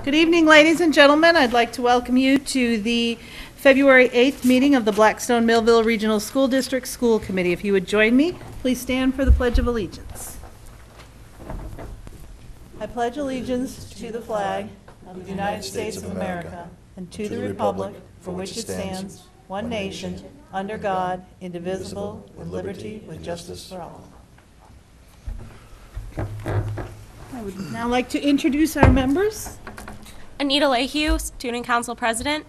Good evening, ladies and gentlemen. I'd like to welcome you to the February 8th meeting of the Blackstone Millville Regional School District School Committee. If you would join me, please stand for the Pledge of Allegiance. I pledge allegiance to the flag of the United States of America and to the republic for which it stands, one nation, under God, indivisible, with liberty, with justice for all. I would now like to introduce our members. Anita Lehue, Student Council President.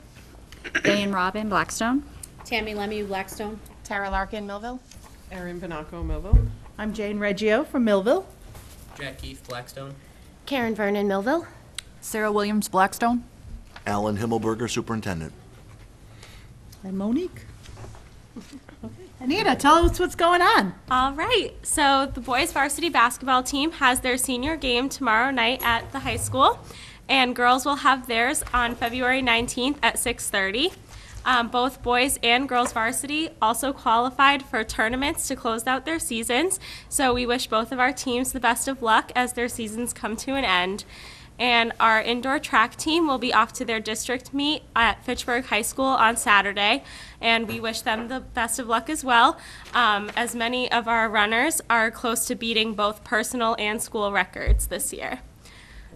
Diane Robin, Blackstone. Tammy Lemieux, Blackstone. Tara Larkin, Millville. Erin Binaco, Millville. I'm Jane Reggio from Millville. Jack Keefe, Blackstone. Karen Vernon, Millville. Sarah Williams, Blackstone. Alan Himmelberger, Superintendent. And Monique. Okay. Anita, tell us what's going on. All right, so the boys varsity basketball team has their senior game tomorrow night at the high school, and girls will have theirs on February 19th at 6:30. Both boys and girls varsity also qualified for tournaments to close out their seasons, so we wish both of our teams the best of luck as their seasons come to an end. And our indoor track team will be off to their district meet at Fitchburg High School on Saturday, and we wish them the best of luck as well, as many of our runners are close to beating both personal and school records this year.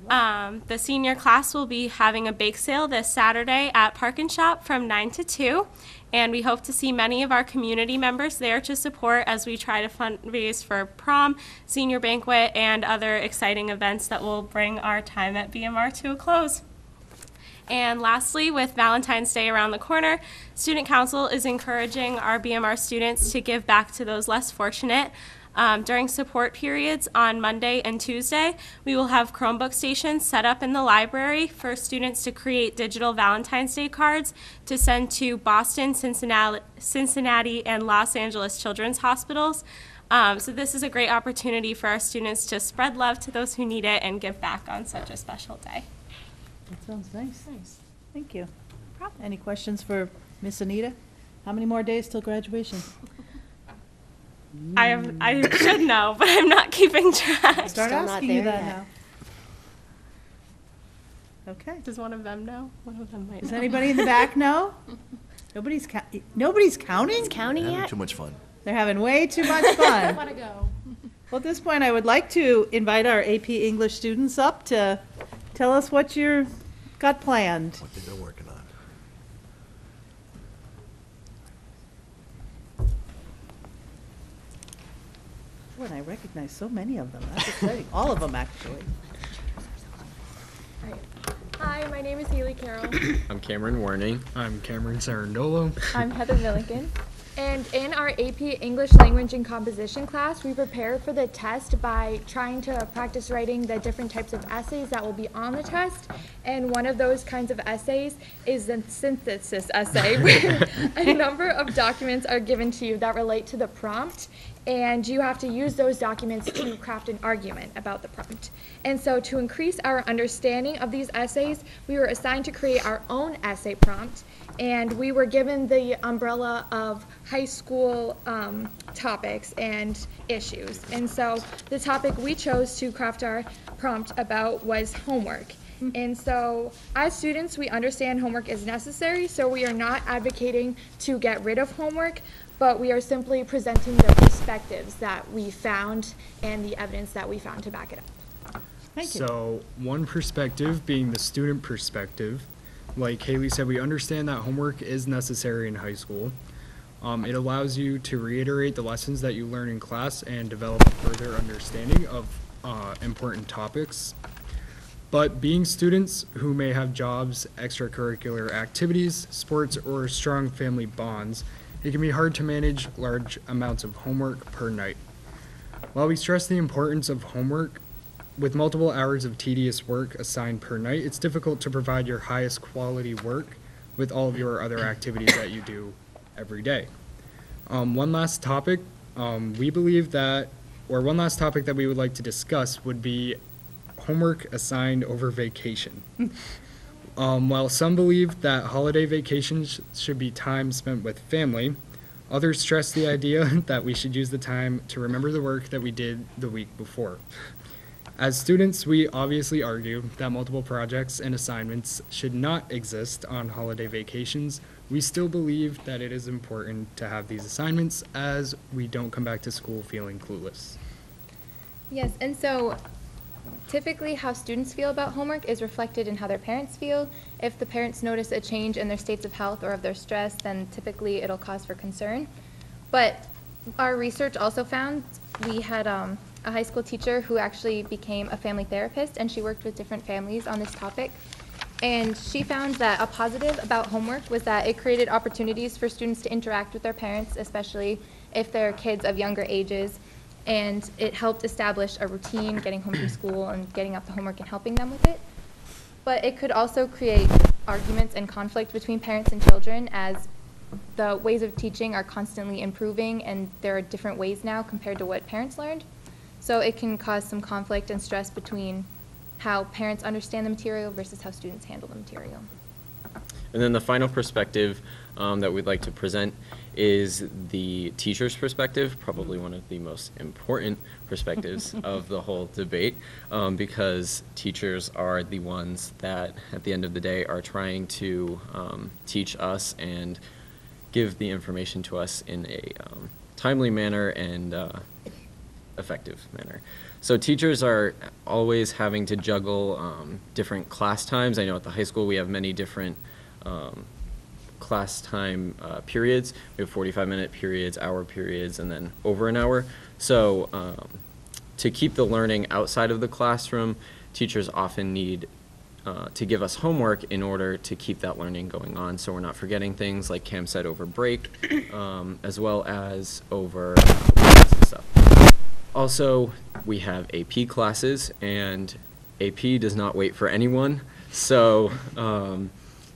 The senior class will be having a bake sale this Saturday at Park and Shop from 9 to 2, and we hope to see many of our community members there to support as we try to fundraise for prom, senior banquet, and other exciting events that will bring our time at BMR to a close. And lastly, with Valentine's Day around the corner, Student Council is encouraging our BMR students to give back to those less fortunate. During support periods on Monday and Tuesday, we will have Chromebook stations set up in the library for students to create digital Valentine's Day cards to send to Boston, Cincinnati, and Los Angeles Children's Hospitals. So this is a great opportunity for our students to spread love to those who need it and give back on such a special day. That sounds nice. Thank you. Any questions for Miss Anita? How many more days till graduation? I should know, but I'm not keeping track. Start asking you that now. Okay. Does one of them know? One of them might Does know. anybody in the back know? Nobody's counting? It's counting Having yet? too much fun. They're having way too much fun. Want to go? Well, at this point, I would like to invite our AP English students up to tell us what you've got planned. What they've been working on. Boy, and I recognize so many of them. That's exciting. All of them, actually. Hi, my name is Haley Carroll. I'm Cameron Warning. I'm Cameron Sarandolo. I'm Heather Milliken. And in our AP English Language and Composition class, we prepare for the test by trying to practice writing the different types of essays that will be on the test. And one of those kinds of essays is the synthesis essay, where a number of documents are given to you that relate to the prompt. And you have to use those documents to craft an argument about the prompt. And so to increase our understanding of these essays, we were assigned to create our own essay prompt. And we were given the umbrella of high school topics and issues. And so the topic we chose to craft our prompt about was homework. And so as students, we understand homework is necessary, so we are not advocating to get rid of homework, but we are simply presenting the perspectives that we found and the evidence that we found to back it up. Thank you. So one perspective being the student perspective. Like Haley said, we understand that homework is necessary in high school. It allows you to reiterate the lessons that you learn in class and develop a further understanding of important topics. But being students who may have jobs, extracurricular activities, sports, or strong family bonds, it can be hard to manage large amounts of homework per night. While we stress the importance of homework, with multiple hours of tedious work assigned per night, it's difficult to provide your highest quality work with all of your other activities that you do every day. One last topic that we would like to discuss would be homework assigned over vacation. While some believe that holiday vacations should be time spent with family, others stress the idea that we should use the time to remember the work that we did the week before. As students, we obviously argue that multiple projects and assignments should not exist on holiday vacations. We still believe that it is important to have these assignments as we don't come back to school feeling clueless. Yes, and so typically how students feel about homework is reflected in how their parents feel. If the parents notice a change in their states of health or of their stress, then typically it'll cause for concern. But our research also found we had a high school teacher who actually became a family therapist, and she worked with different families on this topic. And she found that a positive about homework was that it created opportunities for students to interact with their parents, especially if they're kids of younger ages. And it helped establish a routine, getting home from school and getting out the homework and helping them with it. But it could also create arguments and conflict between parents and children, as the ways of teaching are constantly improving and there are different ways now compared to what parents learned. So it can cause some conflict and stress between how parents understand the material versus how students handle the material. And then the final perspective that we'd like to present is the teacher's perspective, probably one of the most important perspectives of the whole debate, because teachers are the ones that, at the end of the day, are trying to teach us and give the information to us in a timely manner and effective manner. So teachers are always having to juggle different class times. I know at the high school we have many different class time periods. We have 45-minute periods, hour periods, and then over an hour. So to keep the learning outside of the classroom, teachers often need to give us homework in order to keep that learning going on, so we're not forgetting things, like Cam said, over break, as well as over weekends and stuff. Also, we have AP classes, and AP does not wait for anyone, so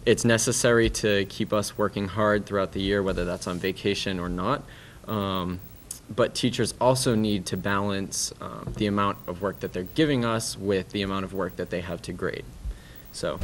it's necessary to keep us working hard throughout the year, whether that's on vacation or not. But teachers also need to balance the amount of work that they're giving us with the amount of work that they have to grade. So.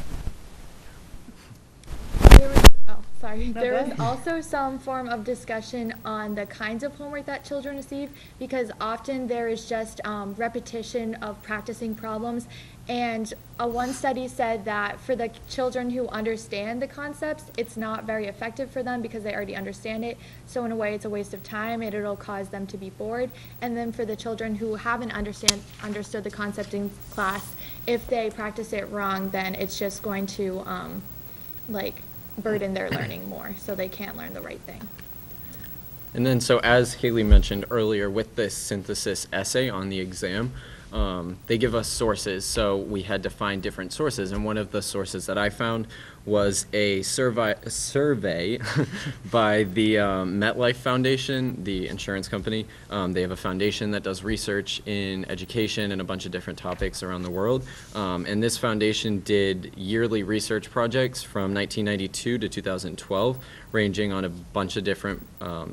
There was also some form of discussion on the kinds of homework that children receive, because often there is just repetition of practicing problems. And one study said that for the children who understand the concepts, it's not very effective for them because they already understand it. So in a way, it's a waste of time and it'll cause them to be bored. And then for the children who haven't understood the concept in class, if they practice it wrong, then it's just going to burden their learning more, so they can't learn the right thing. And then, so as Haley mentioned earlier, with this synthesis essay on the exam, they give us sources, so we had to find different sources, and one of the sources that I found was a survey by the MetLife Foundation, the insurance company. They have a foundation that does research in education and a bunch of different topics around the world, and this foundation did yearly research projects from 1992 to 2012, ranging on a bunch of different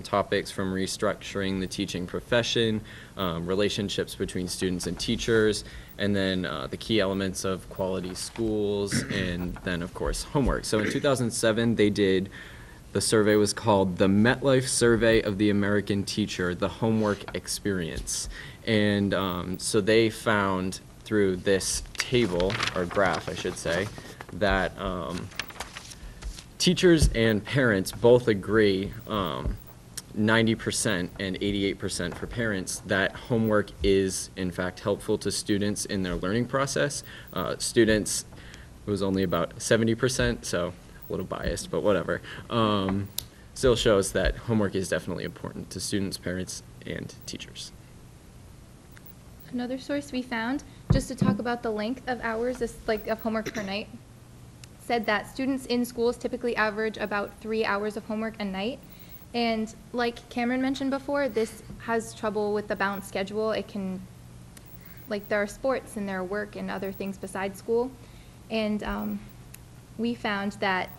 topics, from restructuring the teaching profession, relationships between students and teachers, and then the key elements of quality schools, and then, of course, homework. So in 2007, they did, the survey was called the MetLife Survey of the American Teacher, the Homework Experience. And so they found through this table, or graph, I should say, that teachers and parents both agree, 90% and 88% for parents, that homework is in fact helpful to students in their learning process. Students, it was only about 70%, so a little biased, but whatever. Still shows that homework is definitely important to students, parents, and teachers. Another source we found, just to talk about the length of hours of homework per night, said that students in schools typically average about 3 hours of homework a night. And like Cameron mentioned before, this has trouble with the balanced schedule. It can, there are sports and there are work and other things besides school. And we found that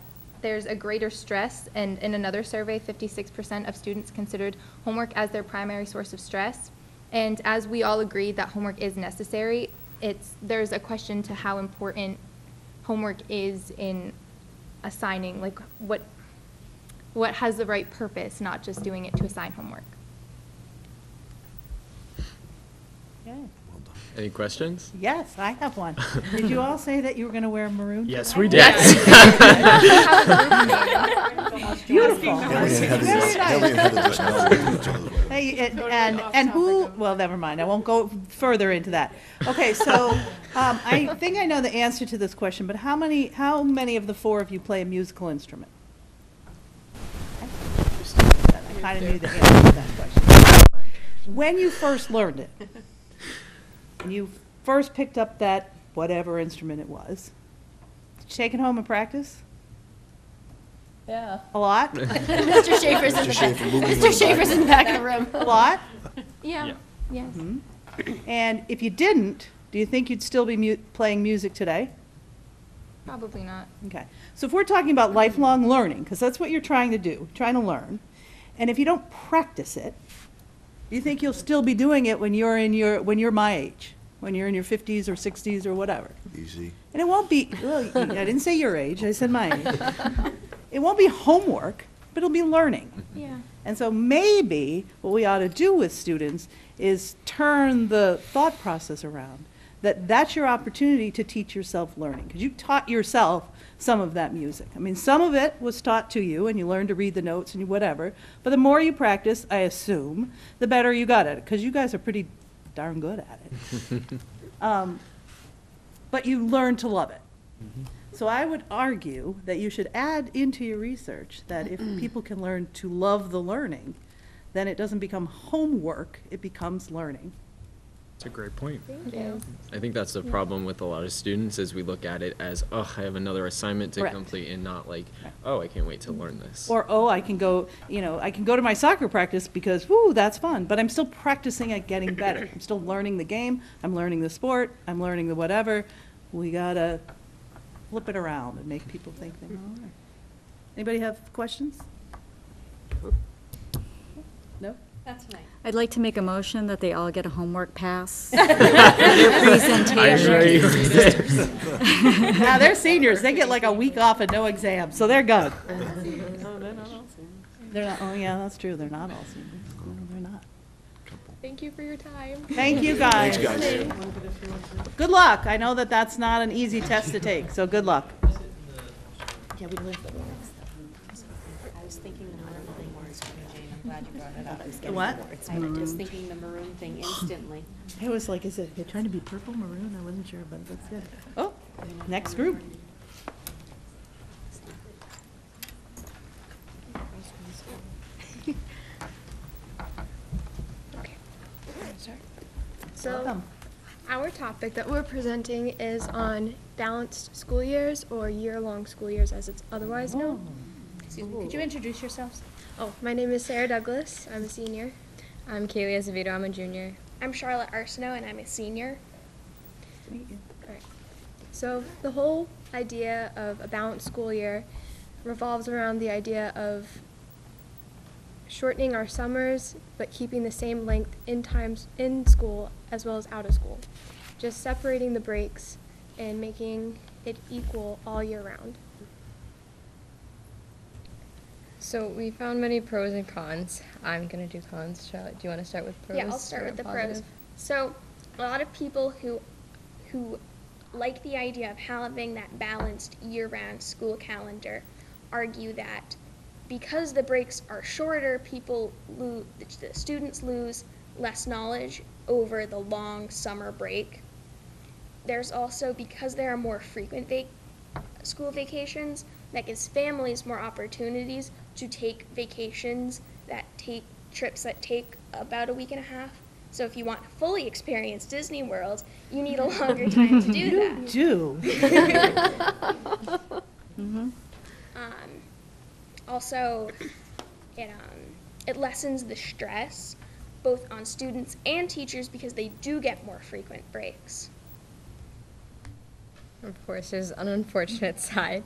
there's a greater stress, and in another survey, 56% of students considered homework as their primary source of stress. And as we all agree that homework is necessary, there's a question to how important homework is in assigning, what has the right purpose, not just doing it to assign homework. Okay. Any questions? Yes, I have one. Did you all say that you were going to wear maroon? Yes, today? we did. Beautiful. Haley and Heather Very just- nice. Haley and Heather just know each other's way. Hey, and who, well, never mind, I won't go further into that. Okay, so, I think I know the answer to this question, but how many of the four of you play a musical instrument? I kind of knew the answer to that question. When you first learned it, when you first picked up that whatever instrument it was, did you take it home and practice? Yeah. A lot? Mr. Schaefer's in the Mr. Schaefer, back. moving Mr. on Schaefer's in the back of the room. A lot? Yeah. Yes. And if you didn't, do you think you'd still be playing music today? Probably not. Okay. So if we're talking about lifelong learning, because that's what you're trying to do, trying to learn, and if you don't practice it, do you think you'll still be doing it when you're my age, when you're in your 50s or 60s or whatever? Easy. And it won't be, well, I didn't say your age, I said my age. It won't be homework, but it'll be learning. Yeah. And so maybe what we ought to do with students is turn the thought process around, that that's your opportunity to teach yourself learning, because you taught yourself some of that music. I mean, some of it was taught to you, and you learned to read the notes and whatever, but the more you practice, I assume, the better you got at it, because you guys are pretty darn good at it. But you learn to love it. So I would argue that you should add into your research that if people can learn to love the learning, then it doesn't become homework, it becomes learning. That's a great point. Thank you. I think that's the problem with a lot of students is we look at it as, oh, I have another assignment to Correct. complete, and not like, Right. oh, I can't wait to learn this. Or, oh, I can go to my soccer practice because, whoo, that's fun, but I'm still practicing at getting better. I'm still learning the game, I'm learning the sport, I'm learning the whatever. We gotta flip it around and make people think they know. Anybody have questions? No? That's nice. I'd like to make a motion that they all get a homework pass. I agree. Now, they're seniors, they get like a week off and no exam, so they're good. No, they're not all seniors. They're not, oh yeah, that's true, they're not all seniors. No, they're not. Thank you for your time. Thank you, guys. Thanks, guys. Good luck. I know that that's not an easy test to take, so good luck. Yeah, we live the I was thinking the maroon thing was Jane. I'm glad you brought it up. The what? I was just thinking the maroon thing instantly. I was like, is it, they're trying to be purple, maroon? I wasn't sure, but that's good. Oh, next group. So Welcome. our topic that we're presenting is on balanced school years or year-long school years as it's otherwise known. Excuse me, could you introduce yourselves? Oh, my name is Sarah Douglas. I'm a senior. I'm Kaylee Azevedo, I'm a junior. I'm Charlotte Arsenault, and I'm a senior. To meet you. Alright. So the whole idea of a balanced school year revolves around the idea of shortening our summers but keeping the same length in times in school as well as out of school. Just separating the breaks and making it equal all year round. So we found many pros and cons. I'm gonna do cons. Charlotte, do you want to start with pros? Yeah, I'll start or with the positive? pros. So, a lot of people who like the idea of having that balanced year-round school calendar argue that because the breaks are shorter, the students lose less knowledge over the long summer break. There's also, because there are more frequent school vacations, that gives families more opportunities to take vacations trips that take about a week and a half. So if you want to fully experience Disney World, you need a longer time to do that. Do. Also, it lessens the stress both on students and teachers because they do get more frequent breaks. Of course, there's an unfortunate side.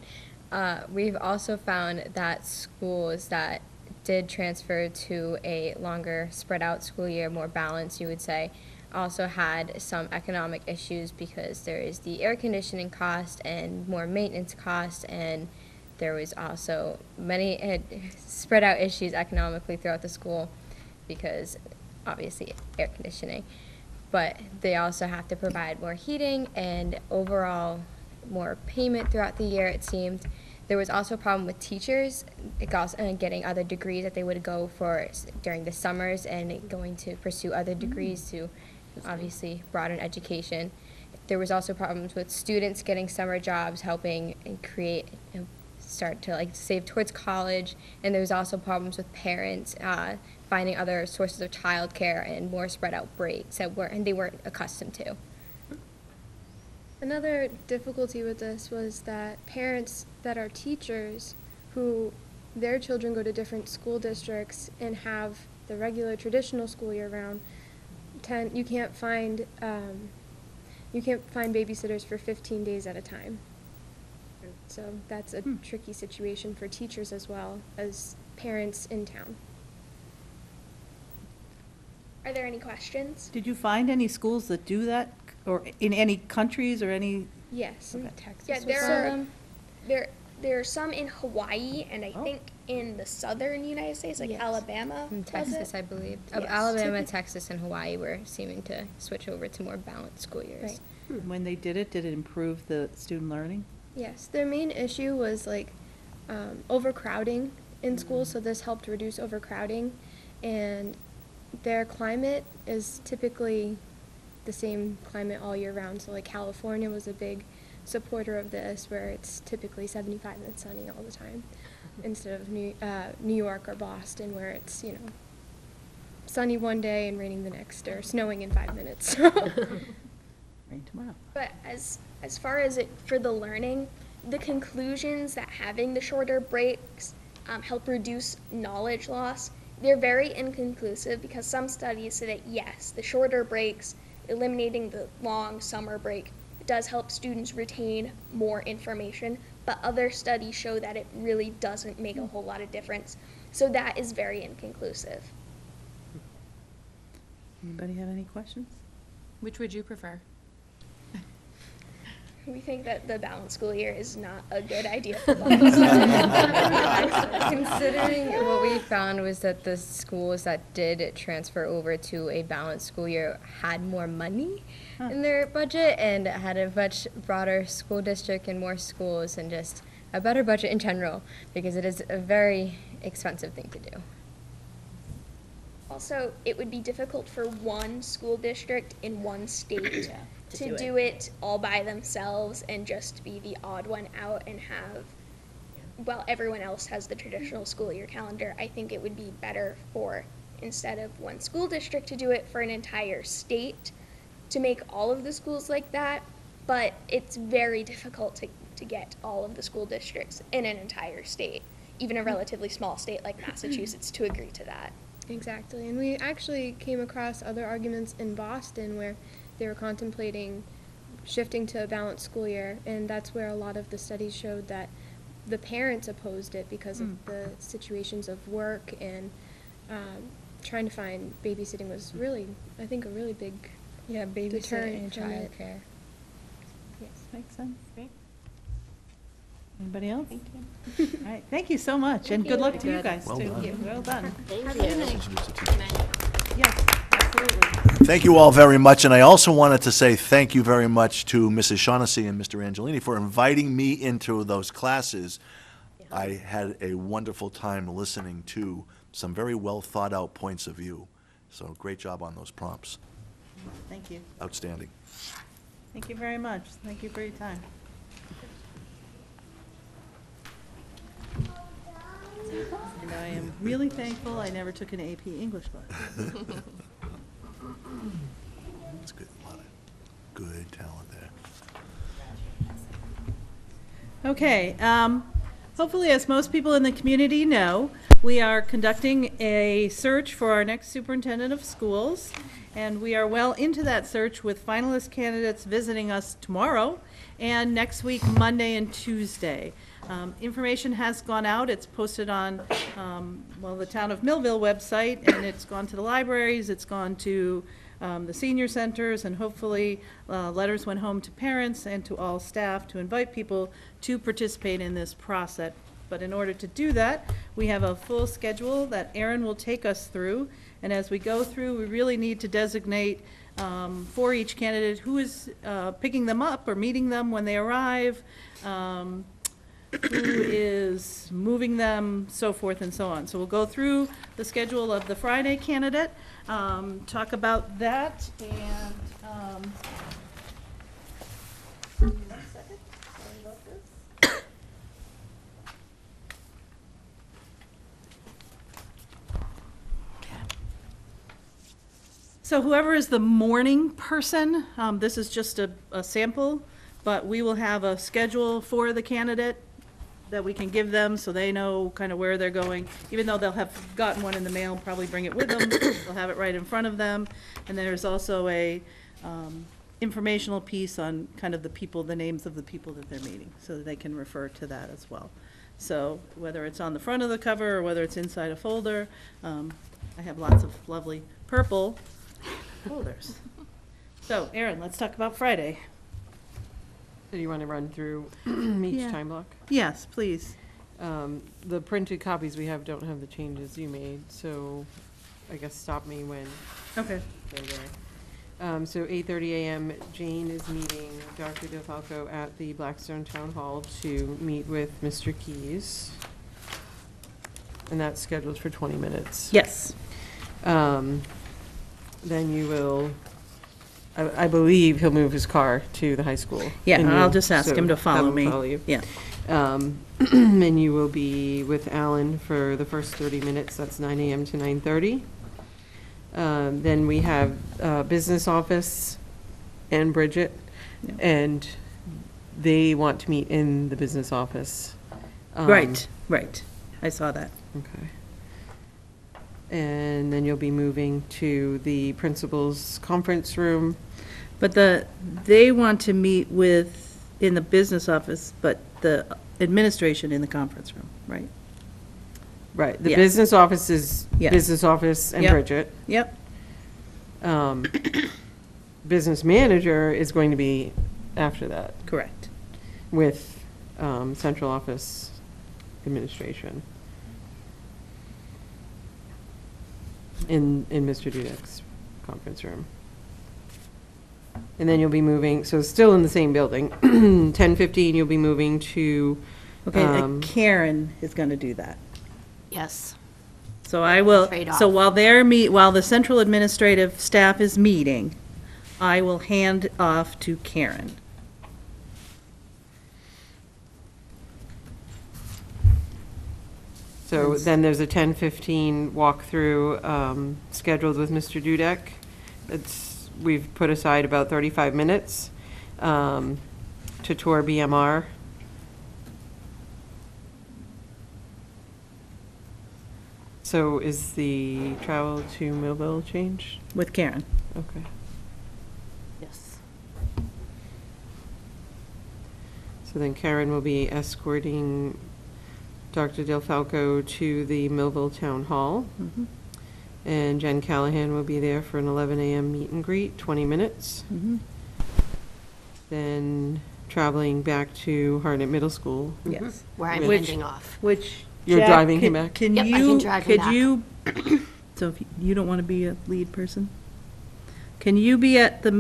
We've also found that schools that did transfer to a longer spread out school year, more balanced, you would say, also had some economic issues because there is the air conditioning cost and more maintenance cost, and there was also many spread out issues economically throughout the school because obviously air conditioning. but they also have to provide more heating and overall more payment throughout the year, it seemed. There was also a problem with teachers getting other degrees that they would go for during the summers and going to pursue other degrees to obviously broaden education. There was also problems with students getting summer jobs, helping and create and start to like save towards college. And there was also problems with parents finding other sources of childcare and more spread out breaks that they weren't accustomed to. Another difficulty with this was that parents that are teachers who their children go to different school districts and have the regular traditional school year round, you can't find babysitters for 15 days at a time. So that's a tricky situation for teachers as well as parents in town. Are there any questions? Did you find any schools that do that, or in any countries or any? Yes. Okay. Yeah, there are some in Hawaii and I think in the southern United States, like Alabama. In Texas, I believe. Yes. Alabama, Texas, and Hawaii were seeming to switch over to more balanced school years. Right. When they did it improve the student learning? Yes, their main issue was like overcrowding in schools, so this helped reduce overcrowding, and their climate is typically the same climate all year round. So like California was a big supporter of this, where it's typically 75 and sunny all the time, instead of New York or Boston, where it's, you know, sunny one day and raining the next, or snowing in 5 minutes. Rain tomorrow. But as far as it for the learning, the conclusions that having the shorter breaks help reduce knowledge loss, they're very inconclusive, because some studies say that yes, the shorter breaks, eliminating the long summer break, does help students retain more information, but other studies show that it really doesn't make a whole lot of difference. So that is very inconclusive. Anybody have any questions? Which would you prefer? We think that the balanced school year is not a good idea for both. Considering what we found was that the schools that did transfer over to a balanced school year had more money in their budget and had a much broader school district and more schools and just a better budget in general, because it is a very expensive thing to do. Also, it would be difficult for one school district in one state to do it all by themselves and just be the odd one out and have, well, everyone else has the traditional school year calendar. I think it would be better for, instead of one school district to do it, for an entire state to make all of the schools like that. But it's very difficult to get all of the school districts in an entire state, even a relatively small state like Massachusetts, to agree to that. Exactly, and we actually came across other arguments in Boston where they were contemplating shifting to a balanced school year, and that's where a lot of the studies showed that the parents opposed it because of the situations of work, and trying to find babysitting was really, I think, a really big babysitting and from it. childcare. Yes, makes sense. Great. Anybody else? Thank you. All right, thank you so much, and good luck to you guys, Well too. done. Well done. Thank you. Yes, absolutely. Thank you all very much, and I also wanted to say thank you very much to Mrs. Shaughnessy and Mr. Angelini for inviting me into those classes. I had a wonderful time listening to some very well thought out points of view. So great job on those prompts. Thank you. Outstanding. Thank you very much. Thank you for your time. And I am really thankful I never took an AP English class. That's good. A lot of good talent there. Okay, hopefully, as most people in the community know, we are conducting a search for our next superintendent of schools, and we are well into that search with finalist candidates visiting us tomorrow and next week, Monday and Tuesday. Information has gone out. It's posted on, the Town of Millville website, and it's gone to the libraries, it's gone to the senior centers, and hopefully letters went home to parents and to all staff to invite people to participate in this process. But in order to do that, we have a full schedule that Erin will take us through, and as we go through, we really need to designate for each candidate, who is picking them up or meeting them when they arrive, who is moving them, so forth and so on. So we'll go through the schedule of the Friday candidate, talk about that, and, one second, sorry about this. So whoever is the morning person, this is just a sample, but we will have a schedule for the candidate that we can give them so they know kind of where they're going. Even though they'll have gotten one in the mail, probably bring it with them, they'll have it right in front of them. And there's also a informational piece on kind of the people, the names of the people that they're meeting, so that they can refer to that as well. So whether it's on the front of the cover or whether it's inside a folder, I have lots of lovely purple folders. So, Erin, let's talk about Friday. So you want to run through each Yeah. time block? Yes, please. The printed copies we have don't have the changes you made, so I guess stop me when Okay. they're there. So 8:30 a.m., Jane is meeting Dr. DeFalco at the Blackstone Town Hall to meet with Mr. Keyes. And that's scheduled for 20 minutes. Yes. Then you will, I believe he'll move his car to the high school. Yeah, And I'll you'll- just ask so him to have follow me. Follow you. Yeah. And you will be with Alan for the first 30 minutes, that's 9 a.m. to 9:30. Then we have business office and Bridget, Yeah. and they want to meet in the business office. Right, right. I saw that. Okay. And then you'll be moving to the principal's conference room. But they want to meet in the business office, but the administration in the conference room, right? Right, the Yes. business office is Yes. business office and Yep. Bridget. Yep. Business manager is going to be after that Correct. with central office administration in Mr. Dudek's conference room. And then you'll be moving, so still in the same building, 10:15, you'll be moving to, Okay, Karen is going to do that. Yes. So I will, Trade so off. while the central administrative staff is meeting, I will hand off to Karen. so then there's a 10:15 walkthrough scheduled with Mr. Dudek. We've put aside about 35 minutes to tour BMR. So is the travel to Millville changed? With Karen. Okay. Yes. So then Karen will be escorting Dr. DeFalco to the Millville Town Hall. Mhm. And Jen Callahan will be there for an 11 a.m. meet and greet, 20 minutes. Mhm. Then traveling back to Hartnett Middle School. Yes. Where I'm Which- ending off. Which. You're Jack, driving him can- back? Can Yep, I you, can drive him could back. you, so if you don't want to be a lead person, can you be at the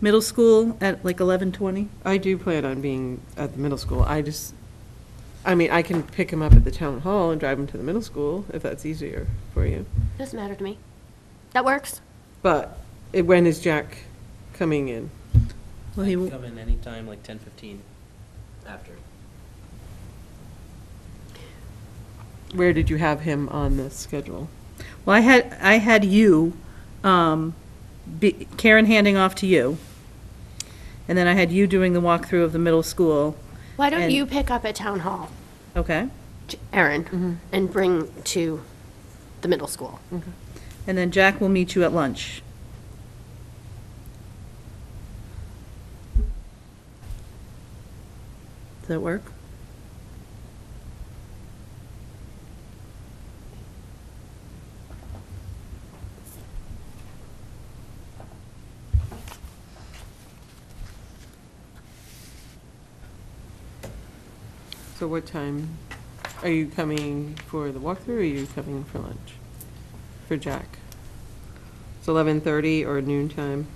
middle school at like 11:20? I do plan on being at the middle school. I can pick him up at the town hall and drive him to the middle school, if that's easier for you. Doesn't matter to me. That works. But when is Jack coming in? Well, he, Come in anytime, like 10:15 after. Where did you have him on the schedule? well, I had you, Karen handing off to you. And then I had you doing the walkthrough of the middle school. Why don't And- you pick up at town hall, Okay. Erin, and bring to the middle school? And then Jack will meet you at lunch. Does that work? So what time, are you coming for the walkthrough or are you coming for lunch? For Jack? It's 11:30 or noon time.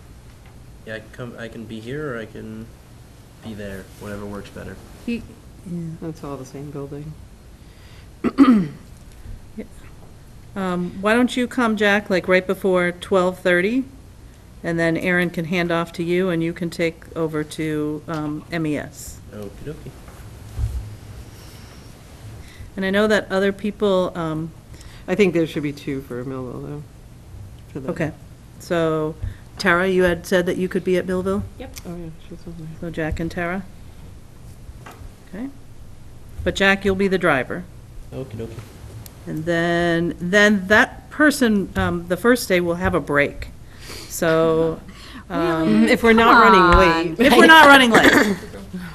Yeah, I can be here or I can be there, whatever works better. That's all the same building. Why don't you come, Jack, like right before 12:30? And then Aaron can hand off to you and you can take over to MES. Okie dokie. And I know that other people, I think there should be 2 for Millville, though. for the- okay. So Tara, you had said that you could be at Millville? Yep. Oh, yeah, she's over there. So Jack and Tara? Okay. But Jack, you'll be the driver. Okie dokie. And then that person, the first day will have a break. So, If we're not running late. if we're not running late.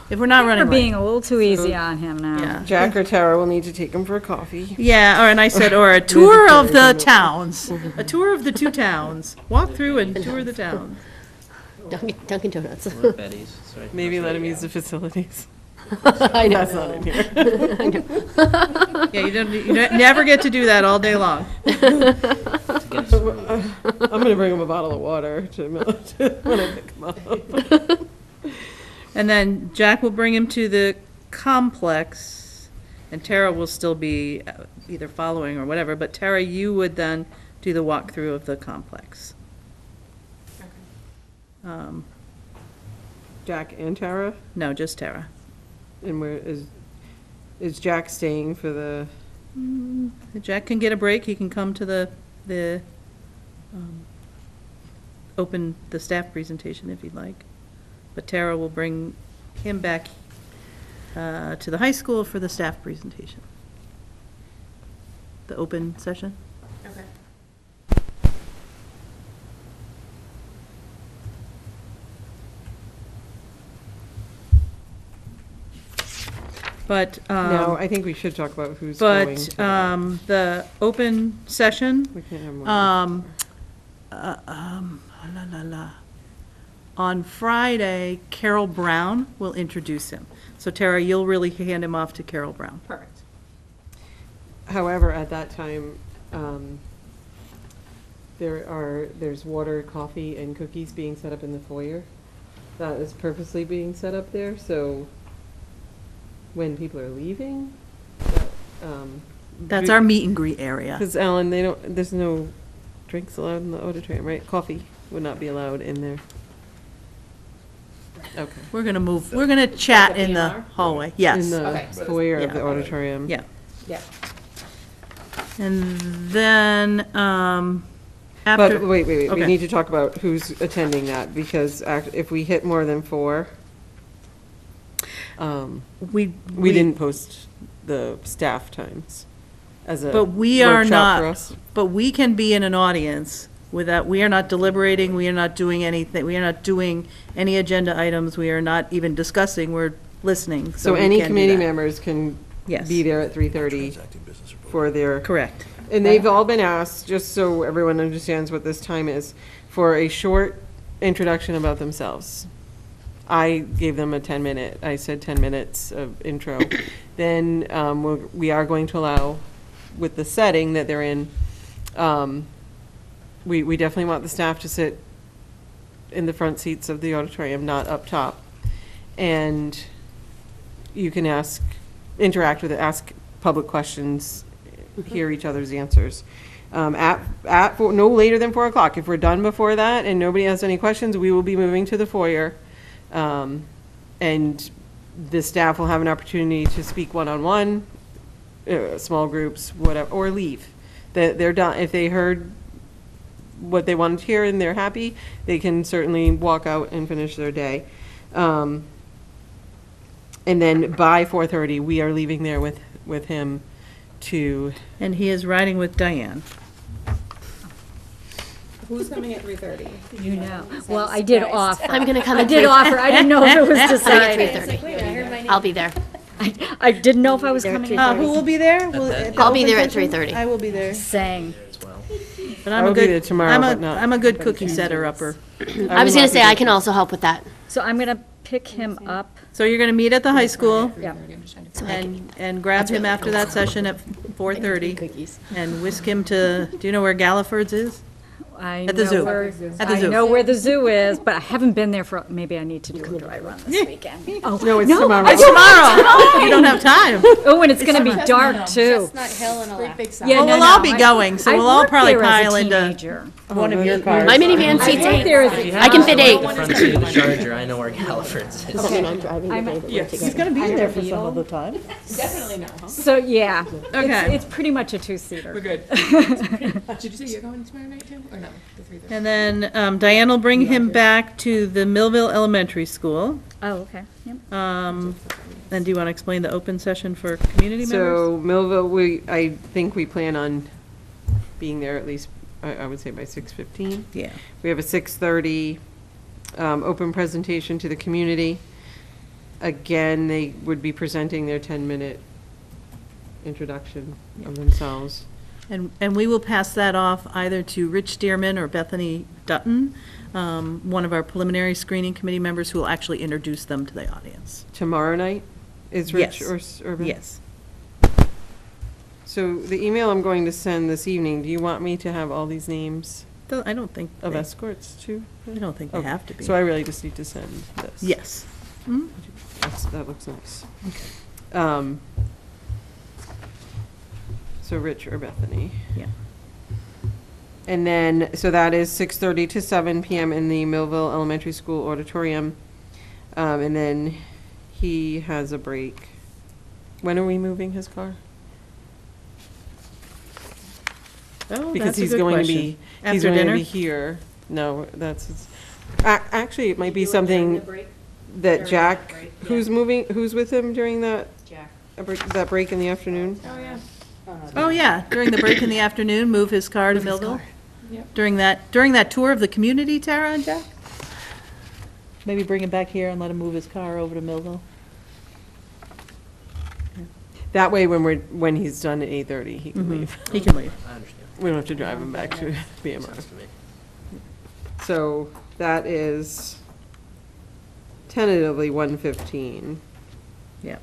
If we're not running We're late. being a little too easy on him now. Yeah. Jack or Tara will need to take him for a coffee. Yeah, and I said, or a tour of the towns, a tour of the 2 towns. Walk through and tour the towns. Dunkin' Donuts. Or Betty's. Sorry. Maybe let him use the facilities. I know. That's not in here. I know. Yeah, you never get to do that all day long. I'm gonna bring him a bottle of water to when I pick him up. And then Jack will bring him to the complex, and Tara will still be either following or whatever, but Tara, you would then do the walkthrough of the complex. Jack and Tara? No, just Tara. And where is Jack staying for the, Jack can get a break, he can come to the open the staff presentation if he'd like. But Tara will bring him back to the high school for the staff presentation. The open session. Okay. But, no, I think we should talk about who's going but, to that. the open session, We can't have more. on Friday, Carol Brown will introduce him. So Tara, you'll really hand him off to Carol Brown. Perfect. However, at that time, there's water, coffee, and cookies being set up in the foyer. That is purposely being set up there, so when people are leaving, That's our meet and greet area. because Alan, there's no drinks allowed in the auditorium, right? Coffee would not be allowed in there. Okay. We're gonna chat in the hallway, yes. In the Okay, so foyer yeah. of the auditorium. Yeah. Yeah. And then, But after. wait, we Okay. need to talk about who's attending that, because if we hit more than 4, We we didn't post the staff times as a But we are workshop for not, us. but we can be in an audience without, we are not deliberating, we are not doing anything, we are not doing any agenda items, we are not even discussing, we're listening. So we any can do committee that. members can Yes. be there at 3:30 Transacting business report. for their, Correct. and they've all been asked, just so everyone understands what this time is, for a short introduction about themselves. I gave them a 10-minute, I said 10 minutes of intro. Then we are going to allow, with the setting that they're in, we definitely want the staff to sit in the front seats of the auditorium, not up top. And you can interact with it, ask public questions, hear each other's answers. No later than 4 o'clock. If we're done before that and nobody has any questions, we will be moving to the foyer. And the staff will have an opportunity to speak one-on-one, small groups, whatever, or leave. They're done. If they heard what they wanted to hear and they're happy, they can certainly walk out and finish their day. And then by 4:30, we are leaving there with him to, And he is riding with Diane. Who's coming at 3:30? You know. Well, I did offer. I'm gonna come I at did 3:30. offer. I didn't know if it was At decided. 3:30. I'll be there. I didn't know if I was coming. Who will be there? I'll be there at 3:30. I will be there. Saying. As well. But I I'm a will be good, there tomorrow, I'm but not- I'm a good cookie setter-upper. I was gonna say, I can also help with that. So I'm gonna pick him up. So you're gonna meet at the high school Yep. So I can- and grab him after that session at 4:30 Cookies. and whisk him to, do you know where Galliford's is? I At the know zoo. where- At the I zoo. know where the zoo is, but I haven't been there for, maybe I need to do a dry run this weekend. Oh, No, it's tomorrow. It's tomorrow. You don't have time. Oh, and it's gonna be dark too. Chestnut Hill and Alaska. Yeah, Well, no, we'll no, all be I- going, so I we'll all worked probably there as a pile into teenager. one of your cars. My minivan seats I worked there as a- I can fit 8. Front seat of the Charger, I know where Galliford's is. I'm driving the day that we're He's together. gonna be there for some of the time. So, yeah. Okay. It's pretty much a two-seater. We're good. Did you say you're going tomorrow night too, or no? The 3:30? And then Diane will bring him back to the Millville Elementary School. Oh, okay, yep. And do you want to explain the open session for community members? So Millville, I think we plan on being there at least, I would say by 6:15. Yeah. We have a 6:30 open presentation to the community. Again, they would be presenting their 10-minute introduction of themselves. And we will pass that off either to Rich Stearman or Bethany Dutton, one of our preliminary screening committee members who will actually introduce them to the audience. Tomorrow night is Rich Yes. or Yes. So the email I'm going to send this evening, do you want me to have all these names I don't think of they, escorts too? I don't think they Okay. have to be. So I really just need to send this. Yes. That looks nice. So Rich or Bethany. Yeah. And then, so that is 6:30 to 7 PM in the Millville Elementary School auditorium. And then he has a break. When are we moving his car? Oh, Because that's a he's good going to question. be, he's After going to dinner? be here. No, actually, it might be something that Jack, who's with him during that? Jack. That break in the afternoon? Oh, yeah, during the break in the afternoon, move his car to Millville? During that tour of the community, Tara and Jack? Maybe bring him back here and let him move his car over to Millville? That way, when he's done at 8:30, he can leave. He can leave. I understand. We don't have to drive him back to BMR. Sounds to me. So that is tentatively 1:15. Yep.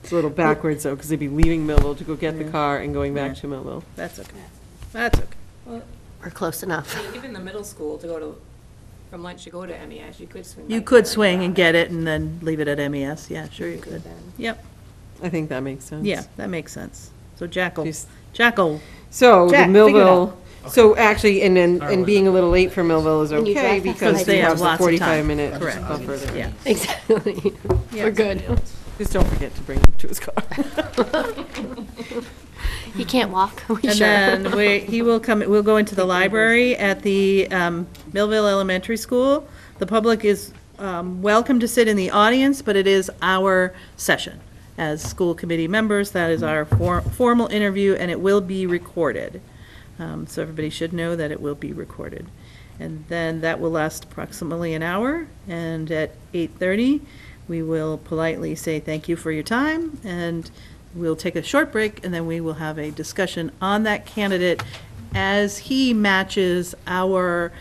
It's a little backwards though, because they'd be leaving Millville to go get the car and going back to Millville. That's okay. That's okay. We're close enough. Even the middle school to go to, from lunch to go to MES, you could swing. You by could there swing and back. get it and then leave it at MES. Yeah, sure you could. Yep. I think that makes sense. Yeah, that makes sense. So Jack'll. Just- Jack, So the figure it Millville, out. so actually, and being a little late for Millville is When you okay drive past because they we have have the lots of time. 45-minute Correct. buffer there. Yeah. Exactly. We're good. Just don't forget to bring him to his car. He can't walk, we And sure. then we'll go into the library at the Millville Elementary School. The public is welcome to sit in the audience, but it is our session. As school committee members, that is our formal interview, and it will be recorded. So everybody should know that it will be recorded. And then that will last approximately an hour, and at 8:30, we will politely say thank you for your time, and we'll take a short break, and then we will have a discussion on that candidate as he matches our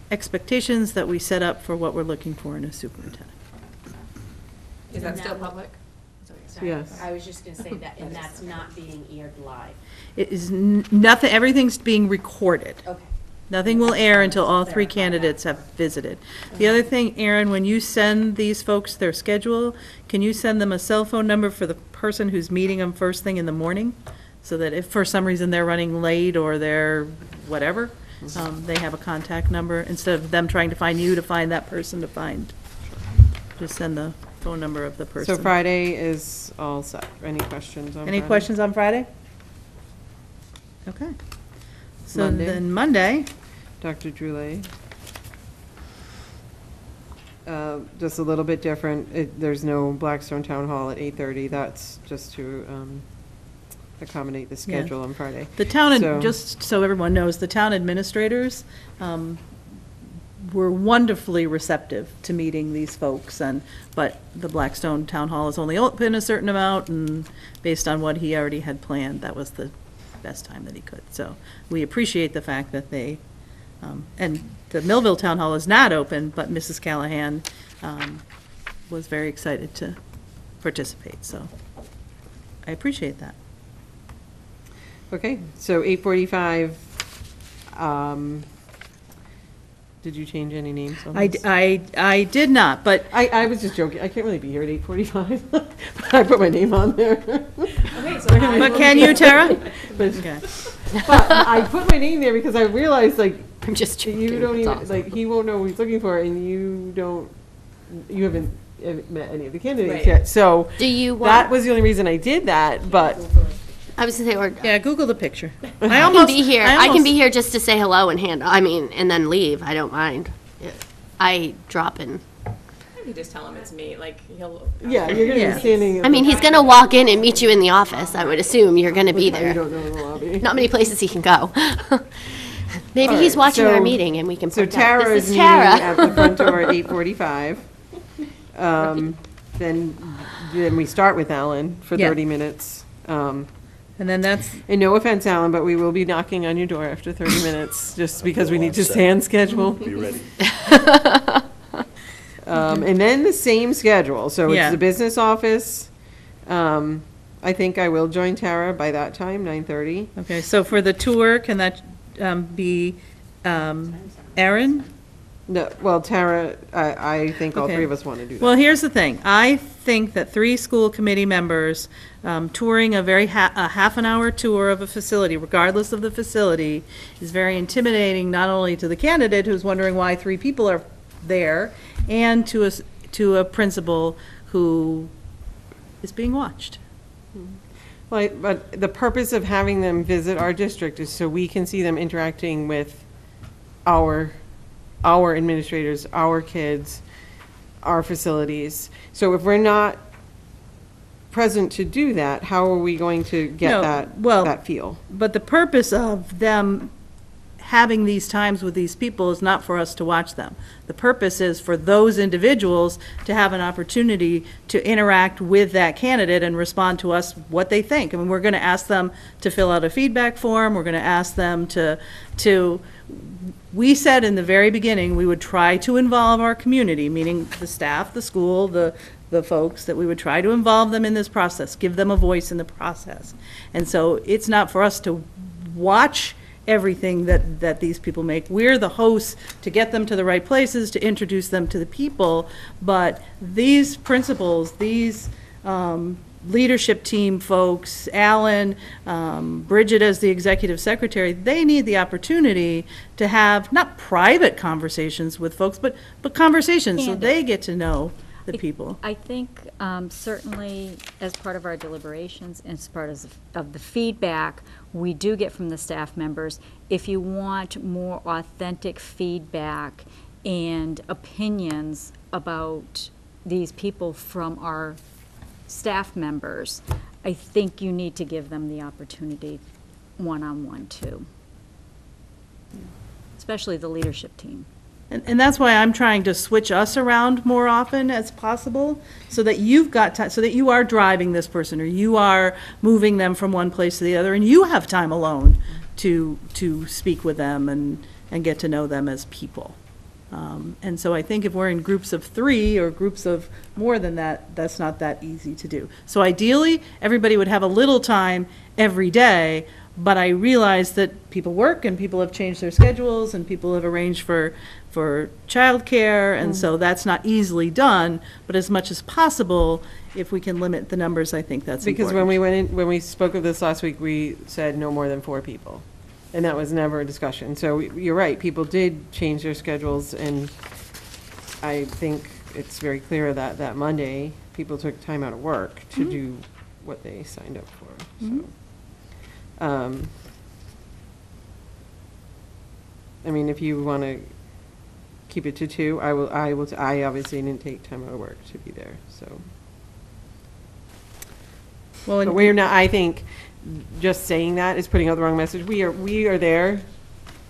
expectations that we set up for what we're looking for in a superintendent. Is that still public? Yes. I was just gonna say that, and that's not being aired live. It is nothing, everything's being recorded. Okay. Nothing will air until all three candidates have visited. The other thing, Aaron, when you send these folks their schedule, can you send them a cell phone number for the person who's meeting them first thing in the morning? So that if for some reason they're running late or they're whatever, they have a contact number, instead of them trying to find you to find that person to find. Just send the phone number of the person. So Friday is all set. Any questions on Any Friday? questions on Friday? Okay. So Monday? then Monday, Dr. Droulet. Just a little bit different. There's no Blackstone Town Hall at 8:30. That's just to accommodate the schedule on Friday. the town, So- just so everyone knows, the town administrators were wonderfully receptive to meeting these folks, but the Blackstone Town Hall is only open a certain amount, and based on what he already had planned, that was the best time that he could. So we appreciate the fact that they, and the Millville Town Hall is not open, but Mrs. Callahan was very excited to participate, so I appreciate that. Okay, so 8:45, did you change any names on this? I did not, but I was just joking. I can't really be here at 8:45. I put my name on there. but can you, Tara? Okay. But I put my name there because I realized, like, I'm just joking. you don't That's even, awesome. like, he won't know what he's looking for, and you haven't met any of the candidates Right. yet. So Do you that want, was the only reason I did that, but I was gonna say, or Yeah, Google the picture. I can almost- be here. I I can almost- be here just to say hello and and then leave. I don't mind. Yeah. I drop in. I could just tell him it's me, like, he'll. yeah, you're gonna Yeah. be standing. I mean, he's gonna walk in and meet you in the office. I would assume you're gonna be You there. don't know the lobby. Not many places he can go. Maybe All he's right, watching our so- meeting and we can So point out, Tara this is is meeting at the Tara. front door at 8:45. Then we start with Alan for Yeah. 30 minutes. And then that's, And no offense, Alan, but we will be knocking on your door after 30 minutes, just because we need to stay on schedule. Be ready. And then the same schedule, so Yeah. it's the business office. I think I will join Tara by that time, 9:30. okay, so for the tour, can that be Erin? No, well, Tara, I think all Okay. three of us want to do that. Well, here's the thing. I think that 3 school committee members touring a half an hour tour of a facility, regardless of the facility, is very intimidating, not only to the candidate who's wondering why 3 people are there, and to a principal who is being watched. Like, but the purpose of having them visit our district is so we can see them interacting with our administrators, our kids, our facilities. So if we're not present to do that, how are we going to get No, that feel? But the purpose of them having these times with these people is not for us to watch them. The purpose is for those individuals to have an opportunity to interact with that candidate and respond to us what they think. I mean, we're going to ask them to fill out a feedback form. We're going to ask them we said in the very beginning, we would try to involve our community, meaning the staff, the school, the folks, that we would try to involve them in this process, give them a voice in the process. And so it's not for us to watch everything that these people make. We're the hosts to get them to the right places, to introduce them to the people, but these principals, these leadership team folks, Alan, Bridget as the executive secretary, they need the opportunity to have not private conversations with folks, but conversations so they get to know the people. I think certainly as part of our deliberations, and as part of the feedback we do get from the staff members, if you want more authentic feedback and opinions about these people from our staff members, I think you need to give them the opportunity one-on-one too, especially the leadership team. And that's why I'm trying to switch us around more often as possible, so that you've got time, so that you are driving this person, or you are moving them from one place to the other, and you have time alone to speak with them and get to know them as people. And so I think if we're in groups of 3 or groups of more than that, that's not that easy to do. So ideally, everybody would have a little time every day, but I realize that people work and people have changed their schedules and people have arranged for childcare, and so that's not easily done, but as much as possible, if we can limit the numbers, I think that's important. Because when we spoke of this last week, we said no more than 4 people. And that was never a discussion. So you're right, people did change their schedules, and I think it's very clear that Monday, people took time out of work to do what they signed up for, so. I mean, if you want to keep it to 2, I obviously didn't take time out of work to be there, so. Well, But we're not, I think, just saying that is putting out the wrong message. We are there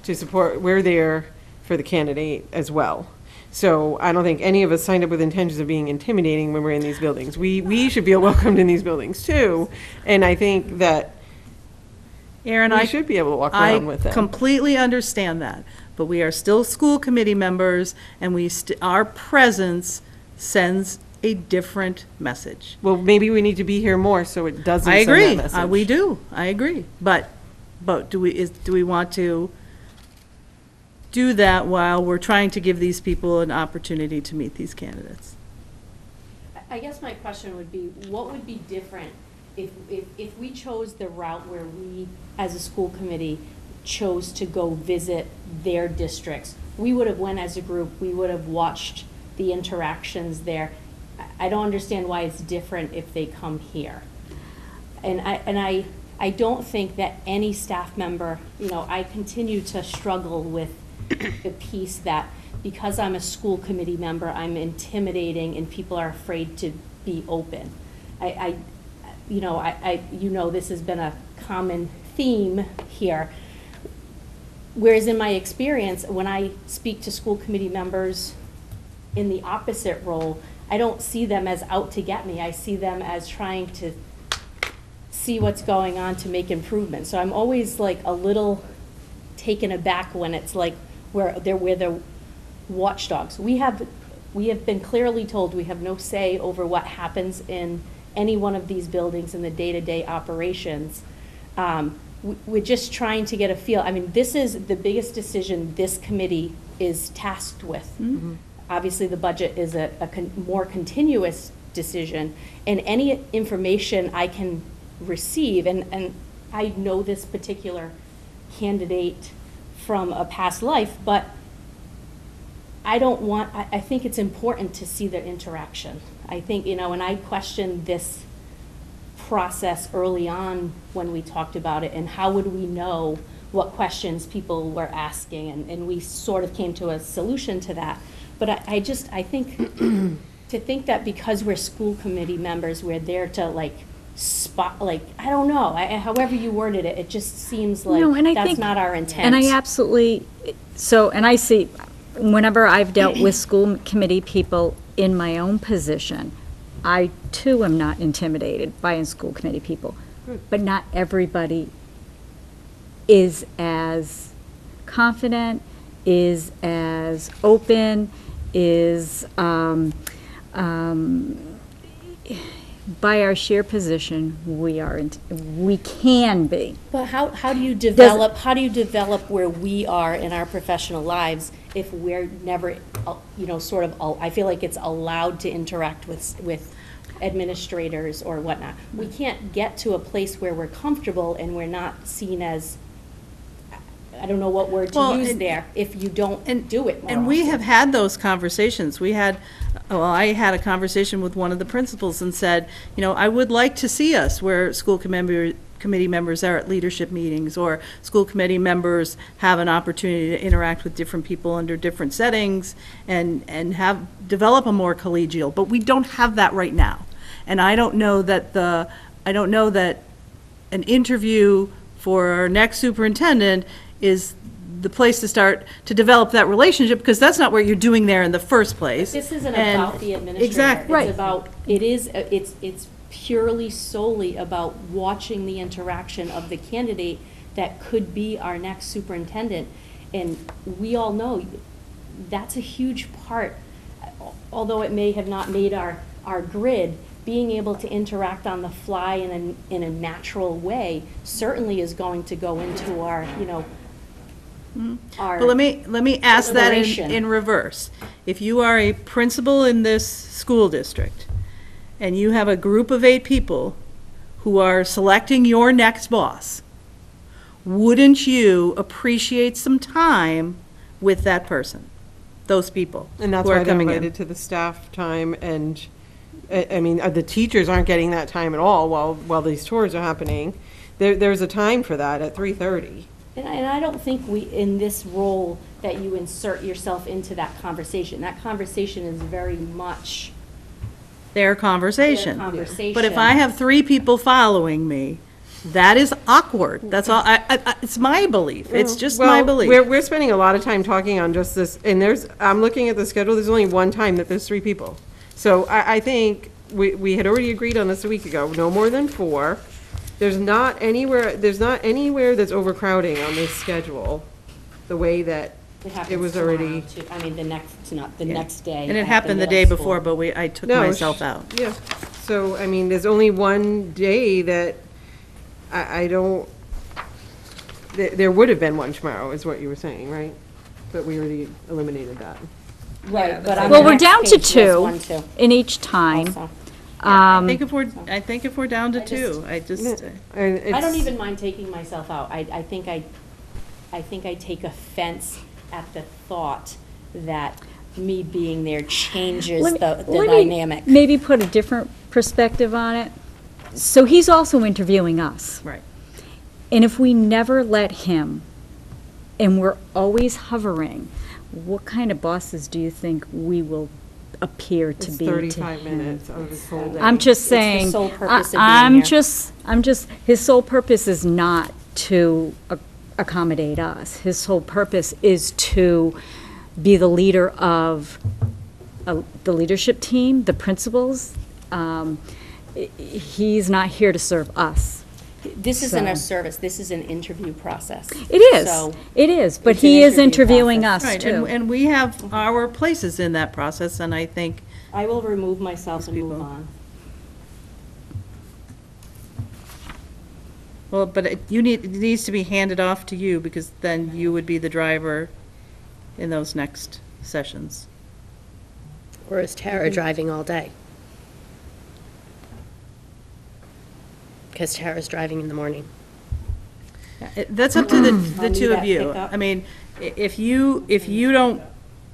to support, we're there for the candidate as well. So I don't think any of us signed up with intentions of being intimidating when we're in these buildings. We should feel welcomed in these buildings too. And I think that Aaron, we should be able to walk around with them. I completely understand that, but we are still school committee members, and our presence sends a different message. Well, maybe we need to be here more so it doesn't I send that agree. message. We do. I agree. But do we want to do that while we're trying to give these people an opportunity to meet these candidates? I guess my question would be, what would be different if we chose the route where we, as a school committee, chose to go visit their districts? We would have went as a group, we would have watched the interactions there. I don't understand why it's different if they come here. And I don't think that any staff member, I continue to struggle with the piece that because I'm a school committee member, I'm intimidating and people are afraid to be open. This has been a common theme here. Whereas in my experience, when I speak to school committee members in the opposite role, I don't see them as out to get me. I see them as trying to see what's going on to make improvements. So I'm always like a little taken aback when it's like we're the watchdogs. We have been clearly told we have no say over what happens in any one of these buildings in the day-to-day operations. We're just trying to get a feel. I mean, this is the biggest decision this committee is tasked with. Mm-hmm. Obviously, the budget is a more continuous decision, and any information I can receive, and I know this particular candidate from a past life, but I think it's important to see their interaction. I think, and I questioned this process early on when we talked about it, and how would we know what questions people were asking, and we sort of came to a solution to that. But I think to think that because we're school committee members, we're there to spot, I don't know, however you worded it, it just seems like that's not our intent. And I absolutely, and I see, whenever I've dealt with school committee people in my own position, I too am not intimidated by school committee people. But not everybody is as confident, is as open, is by our sheer position, we can be. But how do you develop where we are in our professional lives if we're never, I feel like it's allowed to interact with administrators or whatnot. We can't get to a place where we're comfortable and we're not seen as, I don't know what word to use there, if you don't do it more And we have had those conversations. I had a conversation with one of the principals and said, I would like to see us where school committee members are at leadership meetings, or school committee members have an opportunity to interact with different people under different settings and develop a more collegial, but we don't have that right now. And I don't know that an interview for our next superintendent is the place to start to develop that relationship, because that's not what you're doing there in the first place. This isn't about the administrator. Exactly. Right. It's about, it's purely solely about watching the interaction of the candidate that could be our next superintendent. And we all know that's a huge part, although it may have not made our grid, being able to interact on the fly in a natural way certainly is going to go into our, But let me ask that in reverse. If you are a principal in this school district and you have a group of 8 people who are selecting your next boss, wouldn't you appreciate some time with that person, those people And that's who why are they're coming invited in? to the staff time, and the teachers aren't getting that time at all while these tours are happening. There's a time for that at 3:30. And I don't think in this role that you insert yourself into that conversation. That conversation is very much Their conversation. Their conversation. But if I have 3 people following me, that is awkward. That's all. It's my belief. It's just my belief. We're spending a lot of time talking on just this, and I'm looking at the schedule, there's only one time that there's 3 people. So I think we had already agreed on this a week ago, no more than 4. There's not anywhere that's overcrowding on this schedule, the way that It happens It was tomorrow, already- too. I mean, the next day. And it at happened the day middle before, school. but I took No, myself out. Yeah, so, I mean, there's only one day that I don't, there would have been one tomorrow, is what you were saying, right? But we already eliminated that. Right, but on Well, the we're next down to page, there's one, two too, in each time. also. I think if we're down to two, I just, And I don't it's- even mind taking myself out. I think I take offense at the thought that me being there changes the Let me dynamic. maybe put a different perspective on it. So he's also interviewing us. right. And if we never let him, and we're always hovering, what kind of bosses do you think we will appear to It's be to 35 him? minutes of his whole day. I'm just It's the saying, sole purpose of being I'm here. just, his sole purpose is not to accommodate us. His sole purpose is to be the leader of the leadership team, the principals. He's not here to serve us. This isn't a So- service, this is an interview process. It is, So it is, but it's an he is interview interviewing process. us Right, too. and we have our places in that process, and I think, I will remove myself and move people. on. well, but it needs to be handed off to you, because then you would be the driver in those next sessions. Or is Tara driving all day? Because Tara's driving in the morning. That's up to the I'll two need of that you. pickup. I mean, if you don't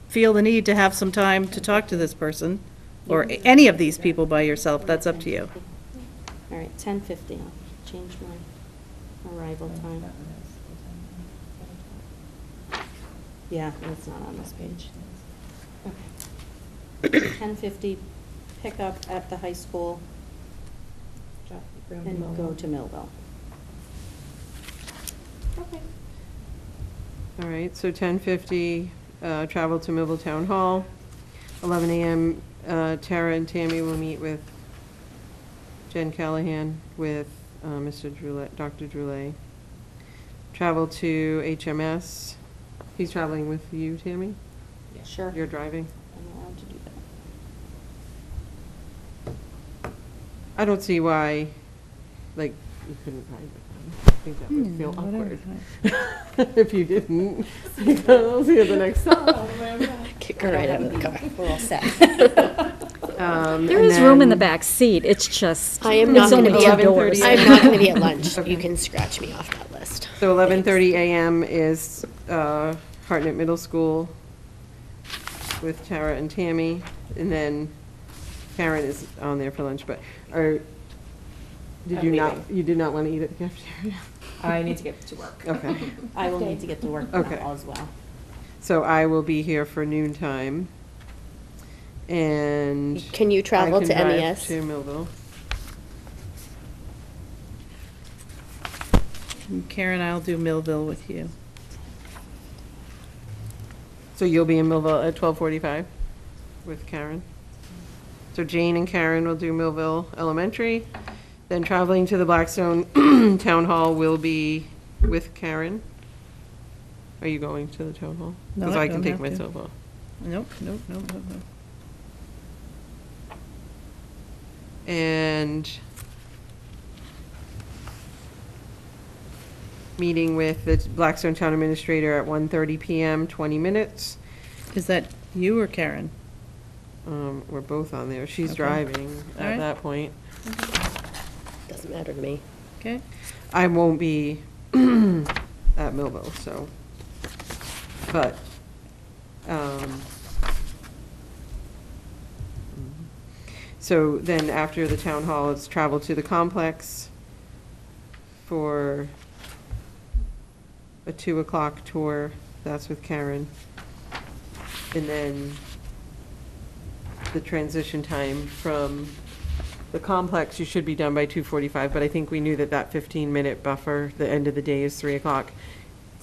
feel the need to have some time to talk to this person, or any of these people by yourself, that's up to you. All right, 10:50, I'll change my arrival time. Yeah, it's not on this page. Okay. 10:50, pick up at the high school and go to Millville. Okay. All right, so 10:50, travel to Millville Town Hall. 11 a.m., Tara and Tammy will meet with Jen Callahan, with Mr. Droulet, Dr. Droulet. Travel to HMS. He's traveling with you, Tammy? Sure. You're driving? I'm allowed to do that. I don't see why, like, you couldn't ride with them. I think that would feel awkward. If you didn't, I'll see you at the next stop. Kick her right out of the car. We're all set. There is room in the back seat, it's just, I am not it's going only to be two doors. I'm not going to be at lunch. You can scratch me off that list. So 11:30 a.m. is Hartnett Middle School with Tara and Tammy, and then Karen is on there for lunch, but you did not want to eat at the cafeteria? I need to get to work. Okay, I will need to get to work Okay. now as well. so I will be here for noon time, and. Can you travel I can to drive MES? to Millville. And Karen, I'll do Millville with you. So you'll be in Millville at 12:45 with Karen? So Jane and Karen will do Millville Elementary, then traveling to the Blackstone Town Hall will be with Karen. Are you going to the town hall? No, Because I I can don't take have to. myself off. Nope. And meeting with the Blackstone Town Administrator at 1:30 PM, 20 minutes. Is that you or Karen? We're both on there. She's Okay. driving All at right. that point. Doesn't matter to me. Okay. I won't be at Millville, so, but, so then after the town hall, it's travel to the complex for a 2:00 tour. That's with Karen. And then the transition time from the complex, you should be done by 2:45, but I think we knew that that 15-minute buffer, the end of the day is 3:00.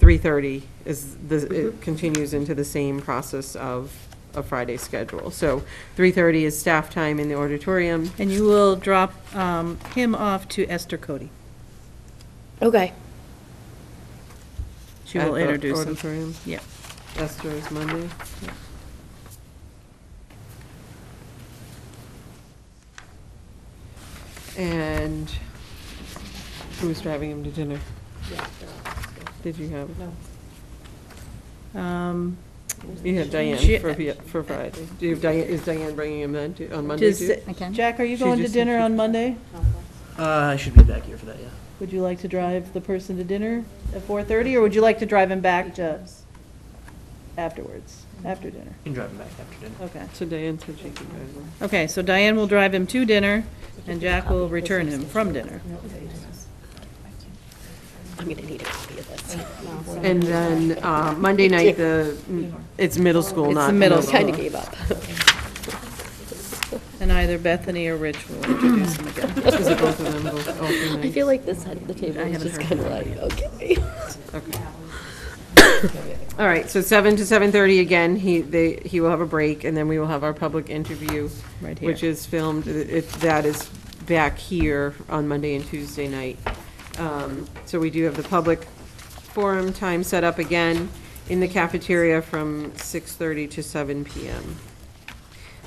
3:30 is, it continues into the same process of a Friday schedule. So 3:30 is staff time in the auditorium. And you will drop him off to Esther Cody. Okay. She At will the introduce him. auditorium. Yeah. Esther is Monday. And who's driving him to dinner? Did you have? You have Diane for Friday. Do you have Diane, is Diane bringing him then on Monday too? Jack, are you She going to just- dinner on Monday? I should be back here for that, yeah. Would you like to drive the person to dinner at 4:30, or would you like to drive him back to afterwards, after dinner? You can drive him back after dinner. Okay. So Diane said she can drive him. Okay, so Diane will drive him to dinner, and Jack will return him from dinner. I'm gonna need a copy of this. And then, Monday night, it's middle school, It's not. the middle middle school. Kinda gave up. And either Bethany or Rich will introduce him again. Is it both of them, both, all three I nights? feel like this side of the table I is haven't just heard kinda like, okay. Okay. All right, so 7 to 7:30 again, he will have a break, and then we will have our public interview. Right here. Which is filmed, that is back here on Monday and Tuesday night. So we do have the public forum time set up again in the cafeteria from 6:30 to 7 PM.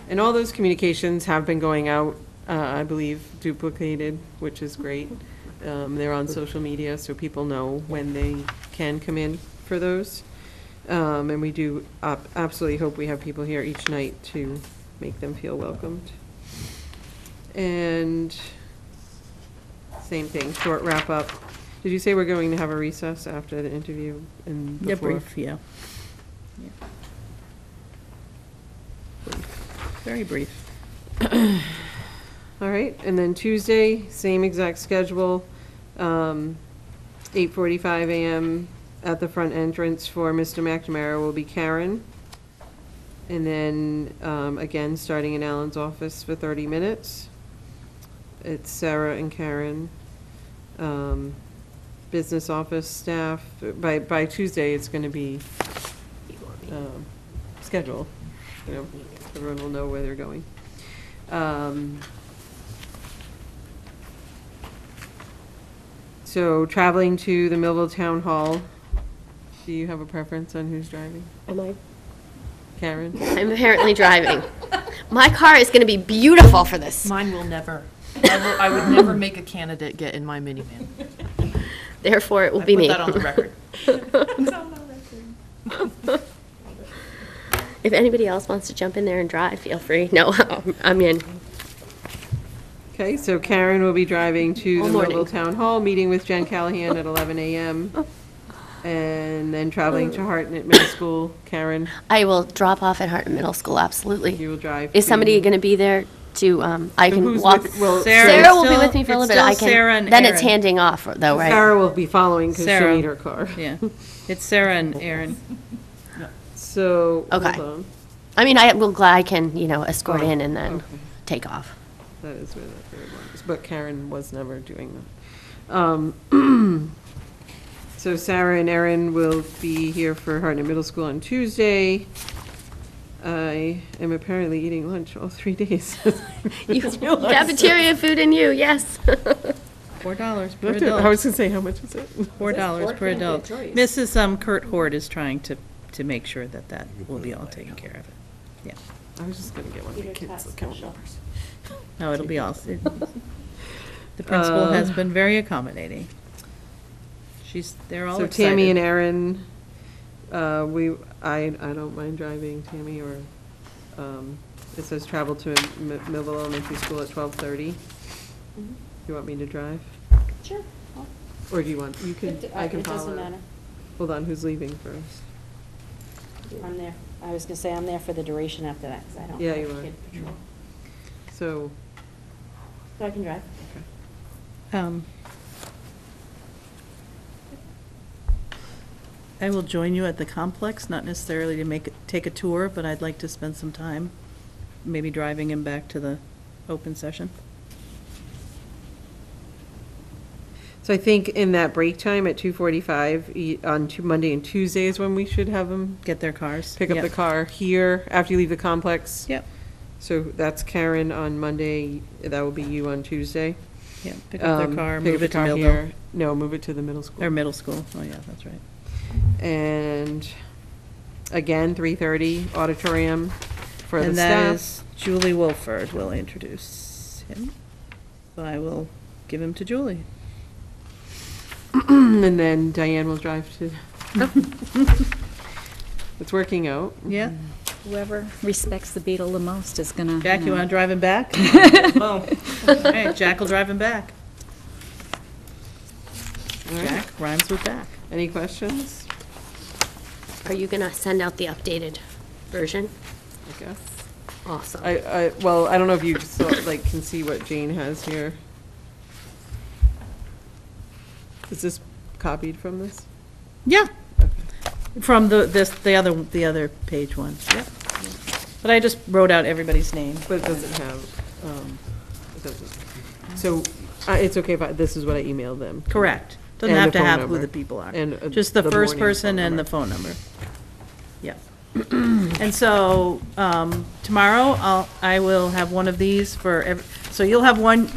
And all those communications have been going out, I believe duplicated, which is great. They're on social media, so people know when they can come in for those. And we do absolutely hope we have people here each night to make them feel welcomed. And same thing, short wrap up. Did you say we're going to have a recess after the interview and Yeah, before? brief, yeah. Very brief. All right, and then Tuesday, same exact schedule, 8:45 a.m. at the front entrance for Mr. McNamara will be Karen. And then, again, starting in Alan's office for 30 minutes. It's Sarah and Karen. Business office staff, by Tuesday, it's gonna be, schedule. You know, everyone will know where they're going. So traveling to the Millville Town Hall, do you have a preference on who's driving? Am I? Karen? I'm apparently driving. My car is gonna be beautiful for this. Mine will never. I would never make a candidate get in my minivan. Therefore, it will be me. Put that on the record. If anybody else wants to jump in there and drive, feel free. No, I'm in. Okay, so Karen will be driving to All the morning. Millville Town Hall, meeting with Jen Callahan at 11 a.m. And then traveling to Hartnett Middle School. Karen, I will drop off at Hartman Middle School, absolutely. you will drive. Is to- somebody going to be there to, I can who's walk? with- well, Sarah will be still- with me for a it's little bit. I still Sarah can, and then it's Aaron. handing off though, right? Sarah will be following because she'll Sarah. need her car. Yeah, it's Sarah and Aaron. So, hold Okay. on. I mean, I will glad I can, escort Oh, in and then okay. take off. That is where that third one is, but Karen was never doing that. So Sarah and Erin will be here for Hartnett Middle School on Tuesday. I am apparently eating lunch all 3 days. Cafeteria food and you, yes. $4 per I was adult. gonna say, how much is it? $4 per adult. choice. Mrs. Kurt Hort is trying to make sure that will be all taken care of. Yeah. I was just gonna get one of the kids' account numbers. No, it'll be all, the principal has been very accommodating. They're all So excited. Tammy and Erin, I don't mind driving Tammy, or, it says travel to Millville Elementary School at 12:30. You want me to drive? Sure. Or do you want, you can, I can It follow. doesn't matter. Hold on, who's leaving first? I'm there. I was gonna say I'm there for the duration after that, because I don't. Yeah, have you are. kid patrol. So, So I can drive. I will join you at the complex, not necessarily to take a tour, but I'd like to spend some time, maybe driving him back to the open session. so I think in that break time at 2:45, on Monday and Tuesday is when we should have them Get their cars. pick up Yep. the car here after you leave the complex. Yep, So that's Karen on Monday, that will be you on Tuesday. yep, pick up their car, Pick up move the it to car Millville. here. No, move it to the middle school. Or middle school, oh yeah, that's right. And again, 3:30 auditorium for the And that staff. is Julie Wilford will introduce him. So I will give him to Julie. And then Diane will drive to. It's working out. Yeah. Whoever respects the Beetle the most is gonna. Jack, you want to drive him back? Boom. All right, Jack will drive him back. All right. Jack rhymes with back. Any questions? Are you gonna send out the updated version? I guess. Awesome. Well, I don't know if you saw, can see what Jane has here. Is this copied from this? Yeah. From the other page one. Yep. But I just wrote out everybody's name. But it doesn't have, it doesn't. So, it's okay if this is what I emailed them? Correct. Doesn't And have the to phone have number. who the people are. And, Just the first morning person phone and number. the phone number. Yeah. And so, tomorrow, I will have one of these for so you'll have one,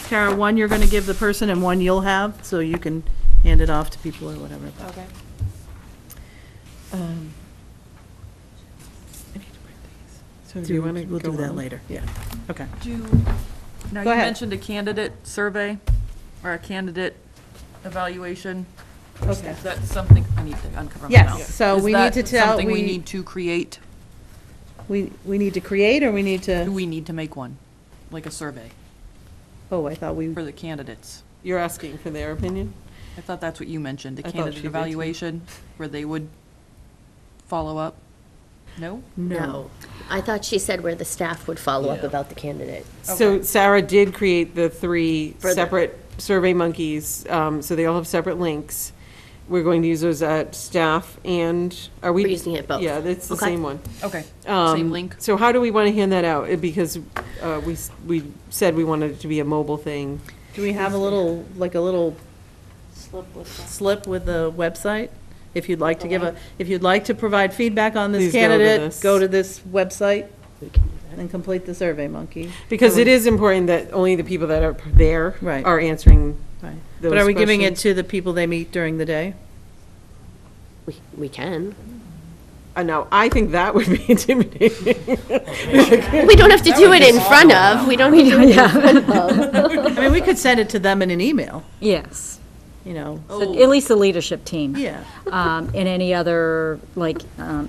Tara, one you're gonna give the person and one you'll have, so you can hand it off to people or whatever. Okay. So do you want to We'll go do that on? later, yeah. Okay. Now, Go you ahead. mentioned a candidate survey or a candidate evaluation. Okay. Is that something I need to uncover my mouth? Yes, so Is we that need to tell, something we need to create? we need to create, or we need Do to, we need to make one? Like a survey oh, I thought we, for the candidates? You're asking for their opinion? I thought that's what you mentioned, a I thought candidate she did too. evaluation where they would follow up? No? no. I thought she said where the staff would follow up about the candidate. So Sarah did create the three For the- separate Survey Monkeys, so they all have separate links. We're going to use those at staff and, are we? We're using it both. Yeah, it's the Okay. same one. Okay, Um, same link? So how do we want to hand that out? Because we said we wanted it to be a mobile thing. Do we have a little slip with the website? If you'd like to if you'd like to provide feedback on this Please go to candidate, this. go to this website and complete the Survey Monkey. Because it is important that only the people that are there Right. are answering Right. those But are we giving it questions. to the people they meet during the day? We can. No, I think that would be intimidating. We don't have to do it in front of, we don't need to do it in front of. I mean, we could send it to them in an email, Yes. you know. So at least the leadership team. Yeah. And any other,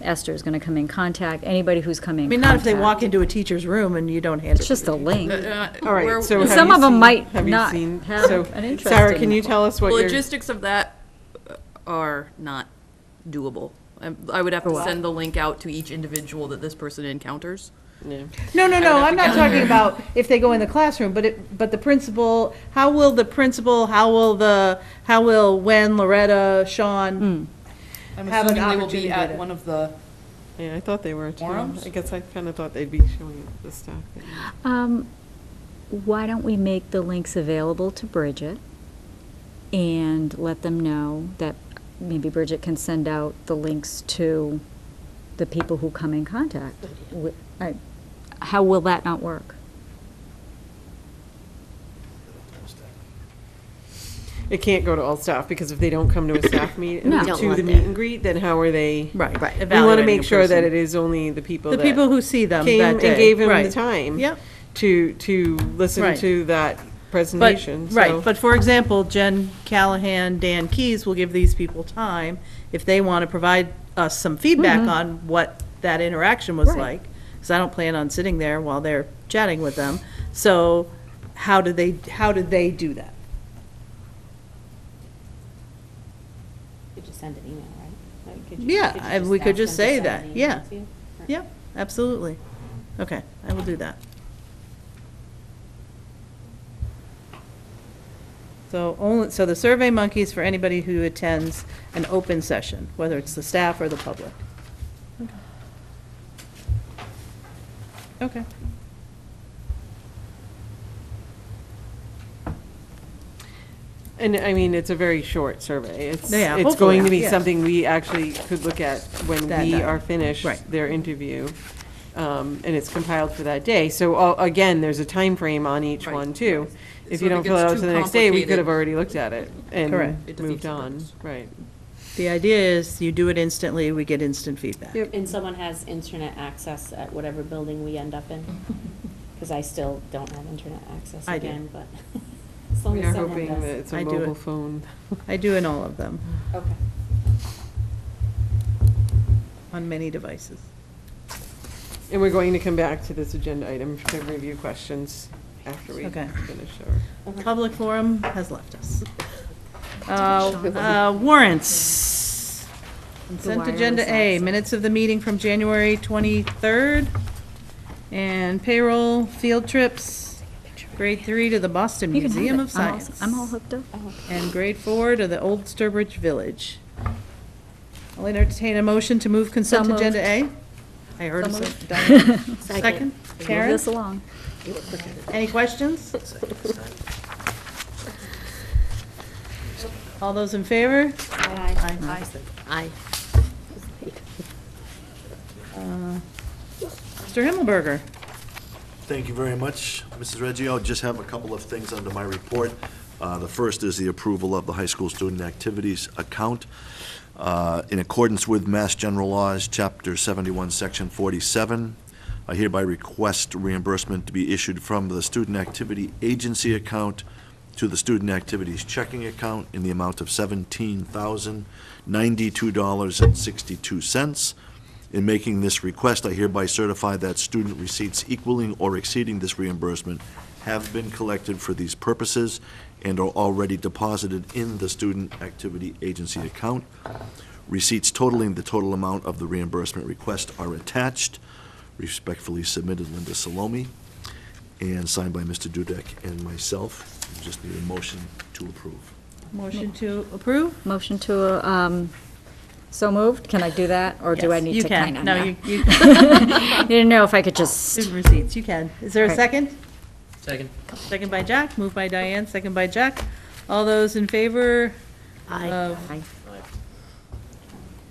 Esther's gonna come in contact, anybody who's coming I in mean, not if they contact. walk into a teacher's room and you don't hand it. It's just a link. All right, so have Some you of them seen- might have you not seen- have so, an interest Sarah, in can you it. tell us what The your? logistics of that are not doable. I would have to send the link out to each individual that this person encounters. Yeah. No, have I'm to not get talking about if they go in the classroom, but the principal, how will when Loretta, Sean I'm have an assuming they will opportunity be at to- one of the, Yeah, I thought they were too. Forums? I guess I kind of thought they'd be showing the stuff. Why don't we make the links available to Bridget and let them know that maybe Bridget can send out the links to the people who come in contact? How will that not work? It can't go to all staff, because if they don't come to a staff meeting, No. to Don't the want meet that. and greet, then how are they? Right. We want to evaluating make a sure that person. it is only the people The that people who see them came that and day. gave him the Right. time Yep. to listen Right. to that But, presentation. right, so- but for example, Jen Callahan, Dan Keys will give these people time if they want to provide us some feedback on what that interaction was Right. like. Because I don't plan on sitting there while they're chatting with them. So how do they do that? You could just send an email, right? Yeah, we could just say that, yeah. Yeah, absolutely. Okay, I will do that. So the Survey Monkeys for anybody who attends an open session, whether it's the staff or the public. Okay. And I mean, it's a very short survey. Yeah, It's hopefully, going to be yeah. something we actually could look at when That we night. are finished Right. their interview. And it's compiled for that day. So again, there's a time frame on each Right. one too. If So you if don't it fill it gets out too to the next day, we could complicated, have already looked at it and Correct. It moved defeats the on. purpose. Right. The idea is you do it instantly, we get instant feedback. And someone has internet access at whatever building we end up in? Because I still don't have internet access I do. again, but as long We as are someone hoping does. that it's a I do mobile it. phone. I do in all of them, Okay. on many devices. And we're going to come back to this agenda item to review questions after we Okay. finish our. Public forum has left us. Warrants. Consent agenda A, minutes of the meeting from January 23rd. And payroll, field trips, grade 3 to the Boston You can have Museum it. of Science. I'm all hooked up. And grade 4 to the Old Sturbridge Village. I'll entertain a motion to move consent So moved. agenda A. I heard a So second. moved. Diane? Second. Second. Move Karen? this along. Any questions? All those in favor? Aye. Aye. Mr. Himmelberger? Thank you very much, Mrs. Reggio. I just have a couple of things under my report. The first is the approval of the high school student activities account. In accordance with Mass General Laws, Chapter 71, Section 47, I hereby request reimbursement to be issued from the Student Activity Agency account to the Student Activities Checking account in the amount of $17,092.62. In making this request, I hereby certify that student receipts equaling or exceeding this reimbursement have been collected for these purposes and are already deposited in the Student Activity Agency account. Receipts totaling the total amount of the reimbursement request are attached. Respectfully submitted, Linda Salome, and signed by Mr. Dudek and myself. We just need a motion to approve. Motion to approve? Motion to, so moved? Can I do that, or do I Yes, need you to can. kind of? No, you Didn't know if I could just. Student receipts, you can. Is there a Right. second? Second. Second by Jack, moved by Diane, second by Jack. All those in favor of Aye.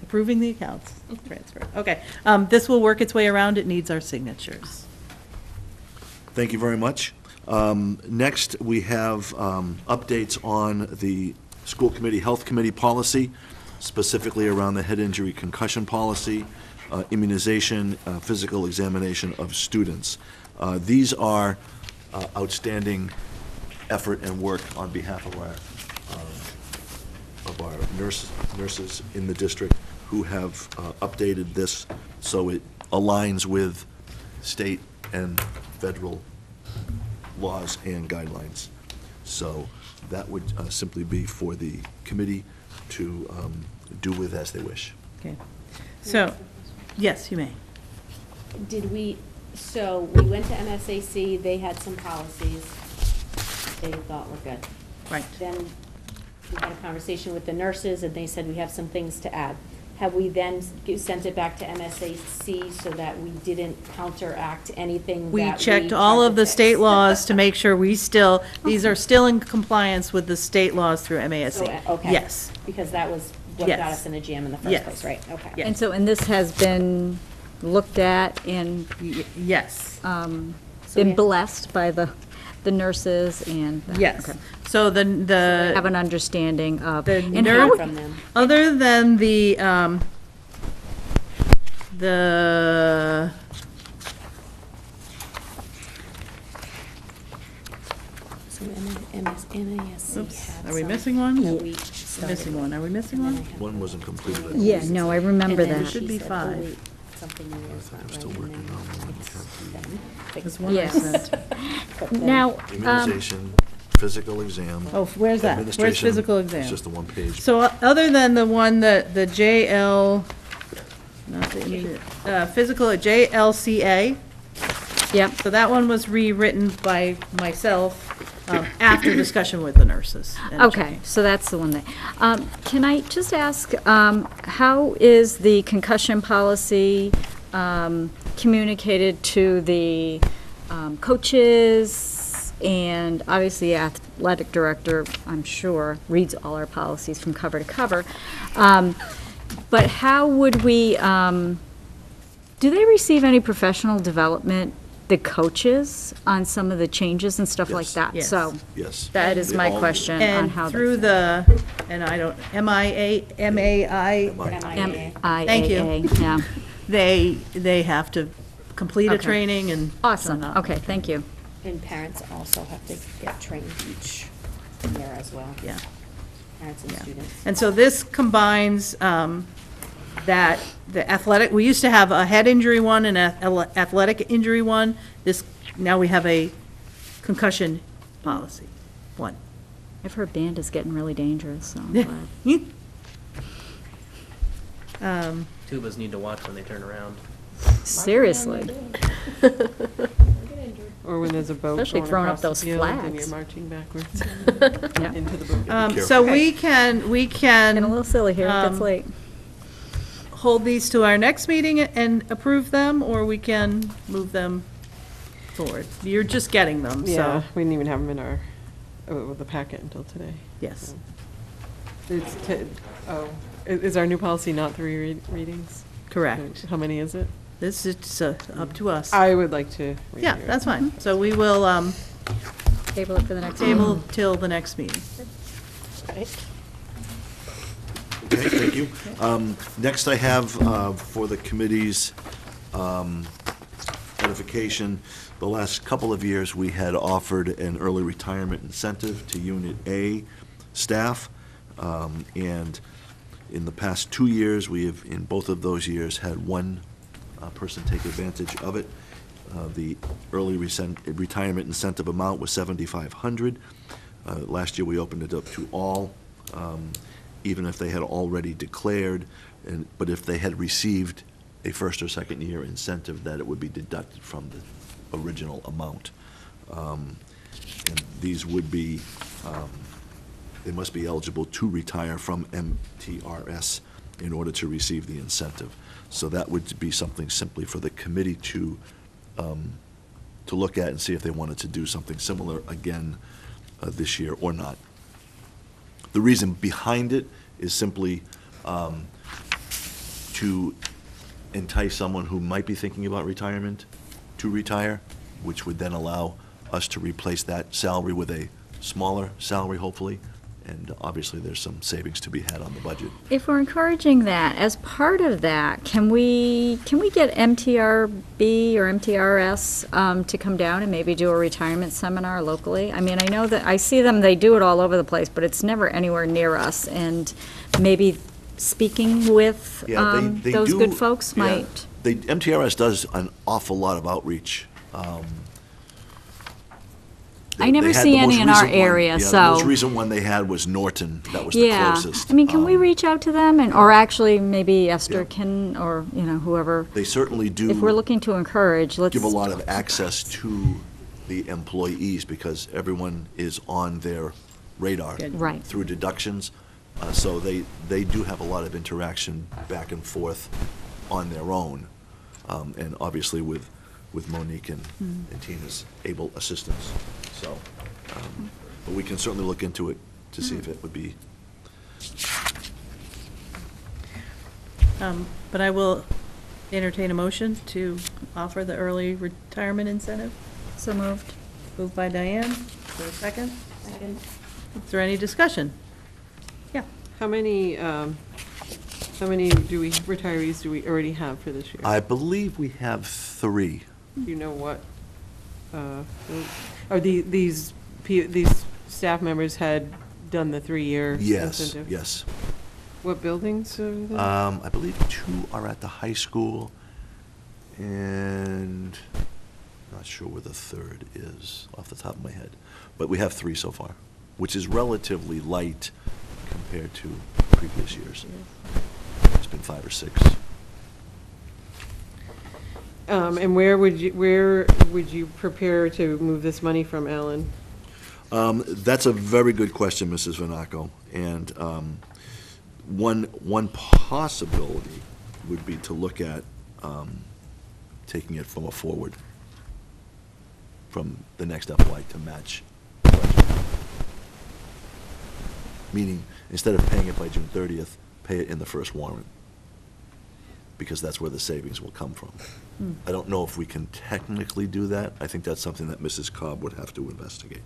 approving the accounts transfer? Okay, this will work its way around, it needs our signatures. Thank you very much. Next, we have updates on the school committee, health committee policy, specifically around the head injury concussion policy, immunization, physical examination of students. These are outstanding effort and work on behalf of our nurses in the district who have updated this so it aligns with state and federal laws and guidelines. So that would simply be for the committee to do with as they wish. Okay, so, yes, you may. So we went to MSAC, they had some policies they thought were good. Right. Then we had a conversation with the nurses, and they said we have some things to add. Have we then sent it back to MSAC so that we didn't counteract anything We that checked tried all to of the fix? state laws to make sure these are still in compliance with the state laws through MASC. So, okay. Yes. Because that was what got Yes. us in a jam in the first Yes. place, right? Okay. Yes. And so, and this has been looked at and Yes, been blessed by the nurses and. yes. Okay. So the. Have an understanding of. The and nurse- how- From them. Other than the So MASC oops, had are we some missing one? that we We're started missing one, are we missing and then one? I had One wasn't completed. I Yeah, believe. no, I remember And then that. she Should be said, five. "Oh, wait, something in there is I not think we're right," still and working then on one. it's We have done. There's one I Yes. sent. But then- Now, Immunization, physical exam. Oh, where's that? Where's administration, physical exam? It's just the one page. So other than the one that, the JL, not the, physical at JLCA, yep, so that one was rewritten by myself after discussion with the nurses. and okay, checking. so that's the one that, can I just ask, how is the concussion policy communicated to the coaches? And obviously, the athletic director, I'm sure, reads all our policies from cover to cover. But how would we, do they receive any professional development the coaches on some of the changes and stuff like Yes. that. Yes. So Yes. that is They my all do. question on And how. through the, and I don't, MIA, Thank you. MIAA, yeah. they have to complete a Okay. training and. Awesome, okay, thank you. And parents also have to get trained each year as well. Yeah. Parents and students. And so this combines that, the athletic, we used to have a head injury one and an athletic injury one. Now we have a concussion policy, one. I've heard band is getting really dangerous, so I'm glad. Tubas need to watch when they turn around. Seriously. Or when there's a boat Especially going throwing up across the those field and flags. you're marching backwards Yeah. into the boat. So we can. Getting a little silly here, it gets late. Hold these to our next meeting and approve them, or we can move them forward. You're just getting them, Yeah, so, we didn't even have them in our, the packet until today. yes. It's, is our new policy not 3 readings? Correct. How many is it? This is up to us. I would like to. Yeah, review it. that's fine. So we will Table it for the next meeting. table till the next meeting. Okay, thank you. Next I have, for the committee's edification, the last couple of years, we had offered an early retirement incentive to Unit A staff. And in the past 2 years, we have, in both of those years, had one person take advantage of it. The early retirement incentive amount was $7,500. Last year, we opened it up to all, even if they had already declared, but if they had received a first or second year incentive, that it would be deducted from the original amount. And these would be, they must be eligible to retire from MTRS in order to receive the incentive. So that would be something simply for the committee to look at and see if they wanted to do something similar again this year or not. The reason behind it is simply to entice someone who might be thinking about retirement to retire, which would then allow us to replace that salary with a smaller salary, hopefully. And obviously, there's some savings to be had on the budget. If we're encouraging that, as part of that, can we get MTRB or MTRS to come down and maybe do a retirement seminar locally? I mean, I know that, I see them, they do it all over the place, but it's never anywhere near us. And maybe speaking with They those do- good folks yeah, might. MTRS does an awful lot of outreach. I never They had see the any most in our recent one- area, yeah, so. the most recent one they had was Norton. That was the Yeah, closest. I mean, can we reach out to them and, or actually maybe Esther Yeah. can, or, whoever. They certainly do. If we're looking to encourage, let's. Give a lot of access to the employees because everyone is on their radar. Right. Through deductions. So they do have a lot of interaction back and forth on their own. And obviously with Monique and Tina's able assistance. So, but we can certainly look into it to see if it would be. But I will entertain a motion to offer the early retirement incentive. So moved. Moved by Diane. For a second? Second. Is there any discussion? Yeah. How many retirees do we already have for this year? I believe we have 3. Do you know what, are these staff members had done the 3-year Yes, incentive? yes. What buildings are they? I believe 2 are at the high school, and not sure where the third is off the top of my head. But we have 3 so far, which is relatively light compared to previous years. It's been 5 or 6. And where would you prepare to move this money from, Alan? That's a very good question, Mrs. Vanaco. And one possibility would be to look at taking it from a forward, from the next FY to match the budget. Meaning, instead of paying it by June 30th, pay it in the first warrant. because that's where the savings will come from. I don't know if we can technically do that. I think that's something that Mrs. Cobb would have to investigate.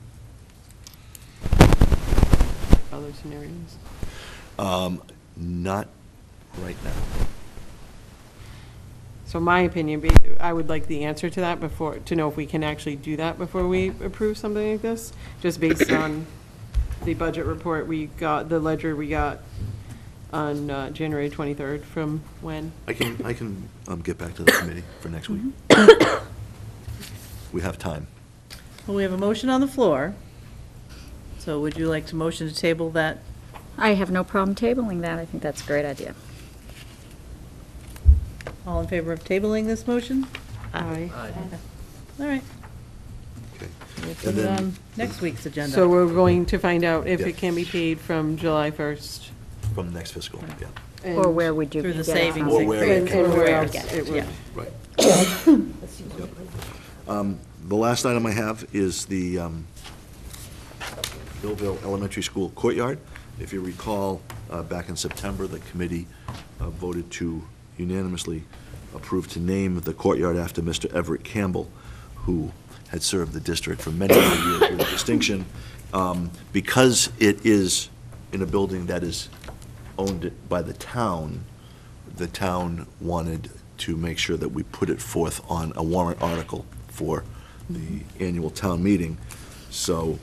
Other scenarios? Not right now. So my opinion, I would like the answer to that before, to know if we can actually do that before we approve something like this, just based on the budget report we got, the ledger we got on January 23rd from when? I can get back to the committee for next week. We have time. Well, we have a motion on the floor. So would you like to motion to table that? I have no problem tabling that. I think that's a great idea. All in favor of tabling this motion? Aye. All right. Okay. We'll put And it then- on next week's agenda. So we're going to find out if Yeah. it can be paid from July 1st. From next fiscal, yeah. Or and- where would you Through the get it from? savings Or where it And can- where else Get it would. yeah. Right. The last item I have is the Millville Elementary School courtyard. If you recall, back in September, the committee voted to unanimously approve to name the courtyard after Mr. Everett Campbell, who had served the district for many, many years with distinction. Because it is in a building that is owned by the town wanted to make sure that we put it forth on a warrant article for the annual town meeting. So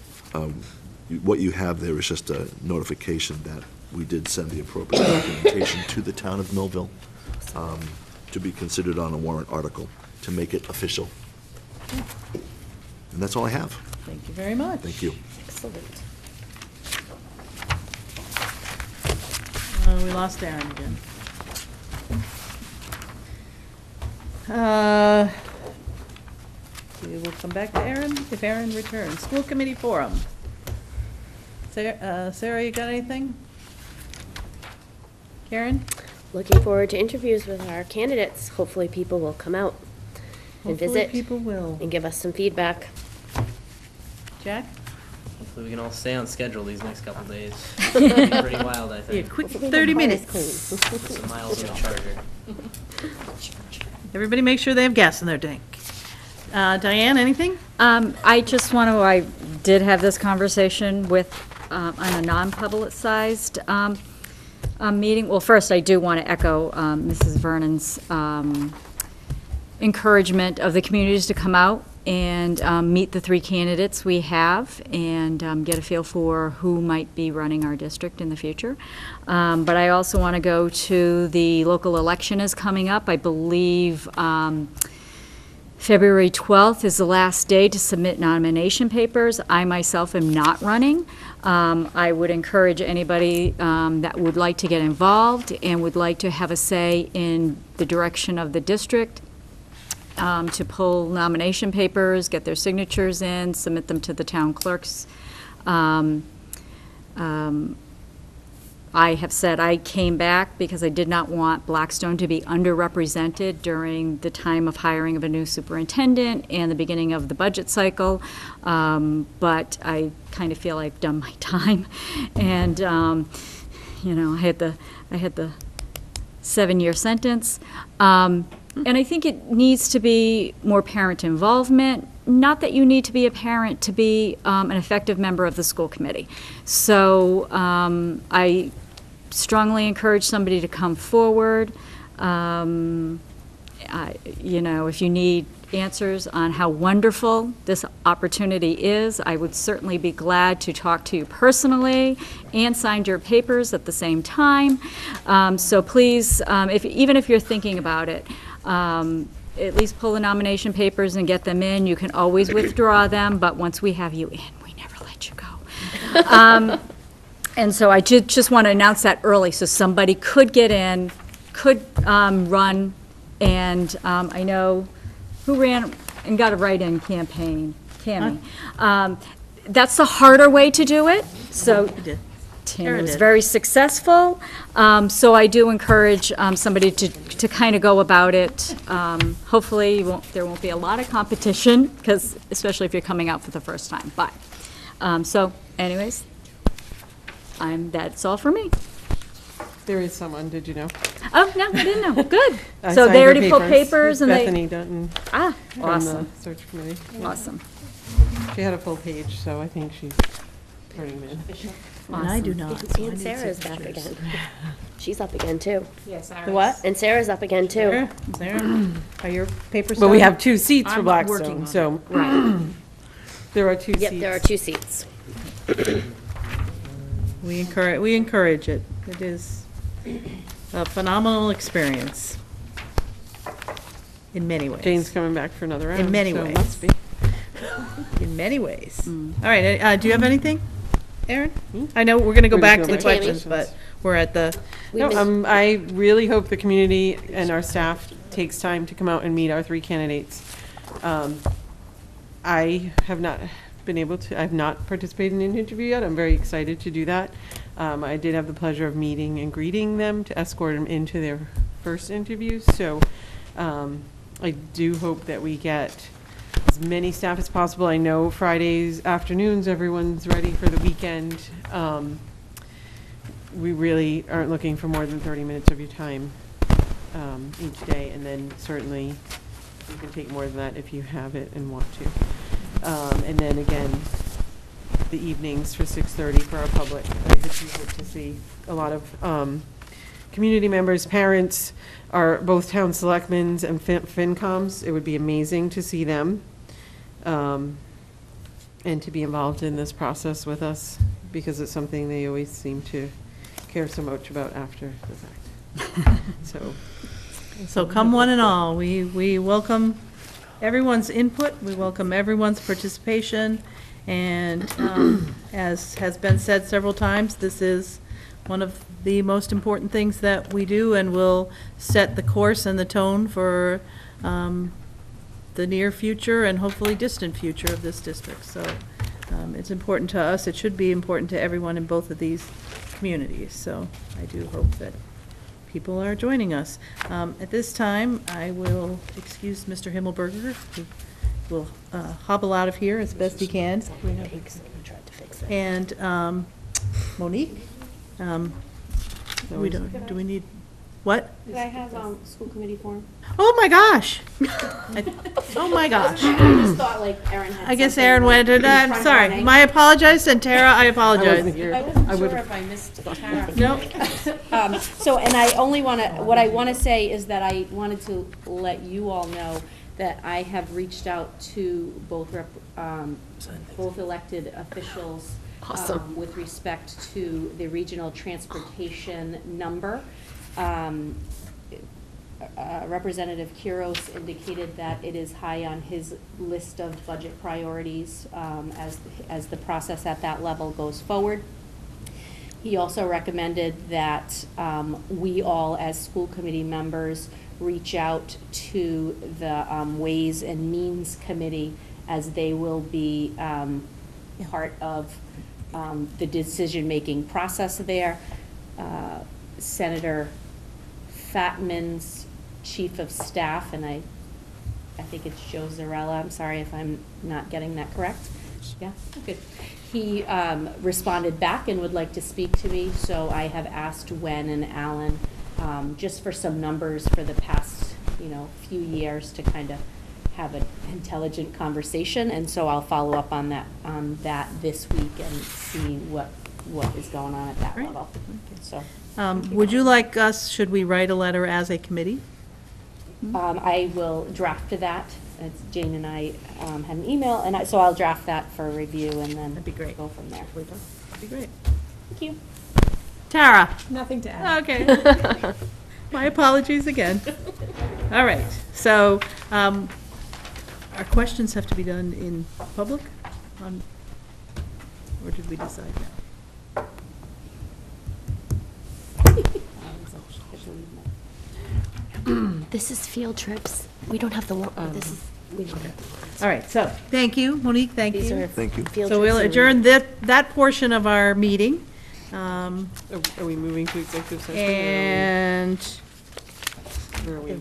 what you have there is just a notification that we did send the appropriate documentation to the town of Millville to be considered on a warrant article to make it official. And that's all I have. Thank you very much. Thank you. Excellent. We lost Aaron again. We will come back to Aaron if Aaron returns. School committee forum. Sarah, you got anything? Karen? Looking forward to interviews with our candidates. Hopefully people will come out and Hopefully visit people will. and give us some feedback. Jack? Hopefully we can all stay on schedule these next couple days. It'll be pretty wild, I Yeah, think. quick Hopefully the 30 car is minutes. clean. Put some miles on the charger. Everybody make sure they have gas in their tank. Diane, anything? I just want to, I did have this conversation with, on a non-publicized meeting. Well, first, I do want to echo Mrs. Vernon's encouragement of the communities to come out and meet the three candidates we have and get a feel for who might be running our district in the future. But I also want to go to the local election is coming up. I believe February 12th is the last day to submit nomination papers. I myself am not running. I would encourage anybody that would like to get involved and would like to have a say in the direction of the district to pull nomination papers, get their signatures in, submit them to the town clerks. I have said I came back because I did not want Blackstone to be underrepresented during the time of hiring of a new superintendent and the beginning of the budget cycle. But I kind of feel I've done my time. And, you know, I had the 7-year sentence. And I think it needs to be more parent involvement. Not that you need to be a parent to be an effective member of the school committee. So I strongly encourage somebody to come forward. You know, if you need answers on how wonderful this opportunity is, I would certainly be glad to talk to you personally and sign your papers at the same time. So please, even if you're thinking about it, at least pull the nomination papers and get them in. You can always withdraw them, but once we have you in, we never let you go. And so I just want to announce that early so somebody could get in, could run, and I know who ran and got a write-in campaign, Tammy. That's the harder way to do it. So Tammy was very successful. So I do encourage somebody to kind of go about it. Hopefully there won't be a lot of competition, because especially if you're coming out for the first time. But so anyways, that's all for me. There is someone, did you know? Oh, no, I didn't know. Good. I So signed they her already put papers and they. Bethany Dutton Ah, from awesome, the search committee. awesome. She had a full page, so I think she's turning them in. And I do not. so I And need Sarah's up signatures. again. She's up again, too. Yes, The what? And Sarah's up again, too. Sarah, are your papers But we done? have 2 seats for I'm working Blackstone, on so there are 2 seats. Yep, there are 2 seats. We encourage it. It is a phenomenal experience. In many ways. Jane's coming back for another round. many so it ways. must be. In many ways. All right, do you have anything, Aaron? I know we're gonna go We're back just to the going back to questions, but we're at the, No, I really hope the community and our staff takes time to come out and meet our 3 candidates. I have not been able to, I've not participated in an interview yet. I'm very excited to do that. I did have the pleasure of meeting and greeting them to escort them into their first interviews. So I do hope that we get as many staff as possible. I know Fridays afternoons, everyone's ready for the weekend. We really aren't looking for more than 30 minutes of your time each day, and then certainly you can take more than that if you have it and want to. And then again, the evenings for 6:30 for our public. I do hope to see a lot of community members, parents, are both town selectmen's and FinComs. It would be amazing to see them and to be involved in this process with us, because it's something they always seem to care so much about after the fact. so come one and all. We welcome everyone's input. We welcome everyone's participation. And as has been said several times, this is one of the most important things that we do, and will set the course and the tone for the near future and hopefully distant future of this district. So it's important to us. It should be important to everyone in both of these communities. So I do hope that people are joining us. At this time, I will excuse Mr. Himmelberger, who will hobble out of here as best he can. And Monique? Do we need, what? Did I have school committee form? Oh, my gosh. Oh, my gosh. I just thought like Erin had I guess something Aaron went, in I'm front sorry. running. I apologize, and Tara, I apologize. I wasn't sure if I missed Tara. Nope. So, and I only want to, what I want to say is that I wanted to let you all know that I have reached out to both elected officials Awesome. with respect to the regional transportation number. Representative Quiros indicated that it is high on his list of budget priorities as the process at that level goes forward. He also recommended that we all, as school committee members, reach out to the Ways and Means Committee, as they will be part of the decision-making process there. Senator Fatman's chief of staff, and I think it's Joe Zarella, I'm sorry if I'm not getting that correct. Yeah, good. He responded back and would like to speak to me, so I have asked Wen and Alan just for some numbers for the past, few years to kind of have an intelligent conversation, and so I'll follow up on that this week and see what is going on at that Great. level. So Would you like us, should we write a letter as a committee? I will draft that. Jane and I had an email, and so I'll draft that for review, and then That'd be great. go from there. That'd be great. Thank you. Tara? Nothing to add. Okay. My apologies again. All right, so our questions have to be done in public, or did we decide now? This is field trips. We don't have the, this is, we don't All right, so, thank you, Monique, thank These you. are Thank you. field So we'll trips and- adjourn that portion of our meeting. Are we moving to executive session? And, Or are we?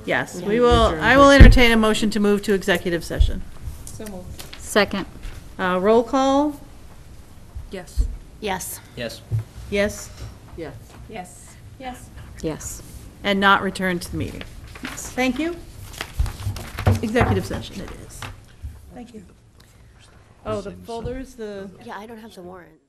yes, I will entertain a motion to move to executive session. Second. Roll call? Yes. Yes. Yes. Yes? Yes. Yes. Yes. Yes. And not return to the meeting. Thank you. Executive session it is. Thank you. Oh, the folders, Yeah, I don't have the warrant.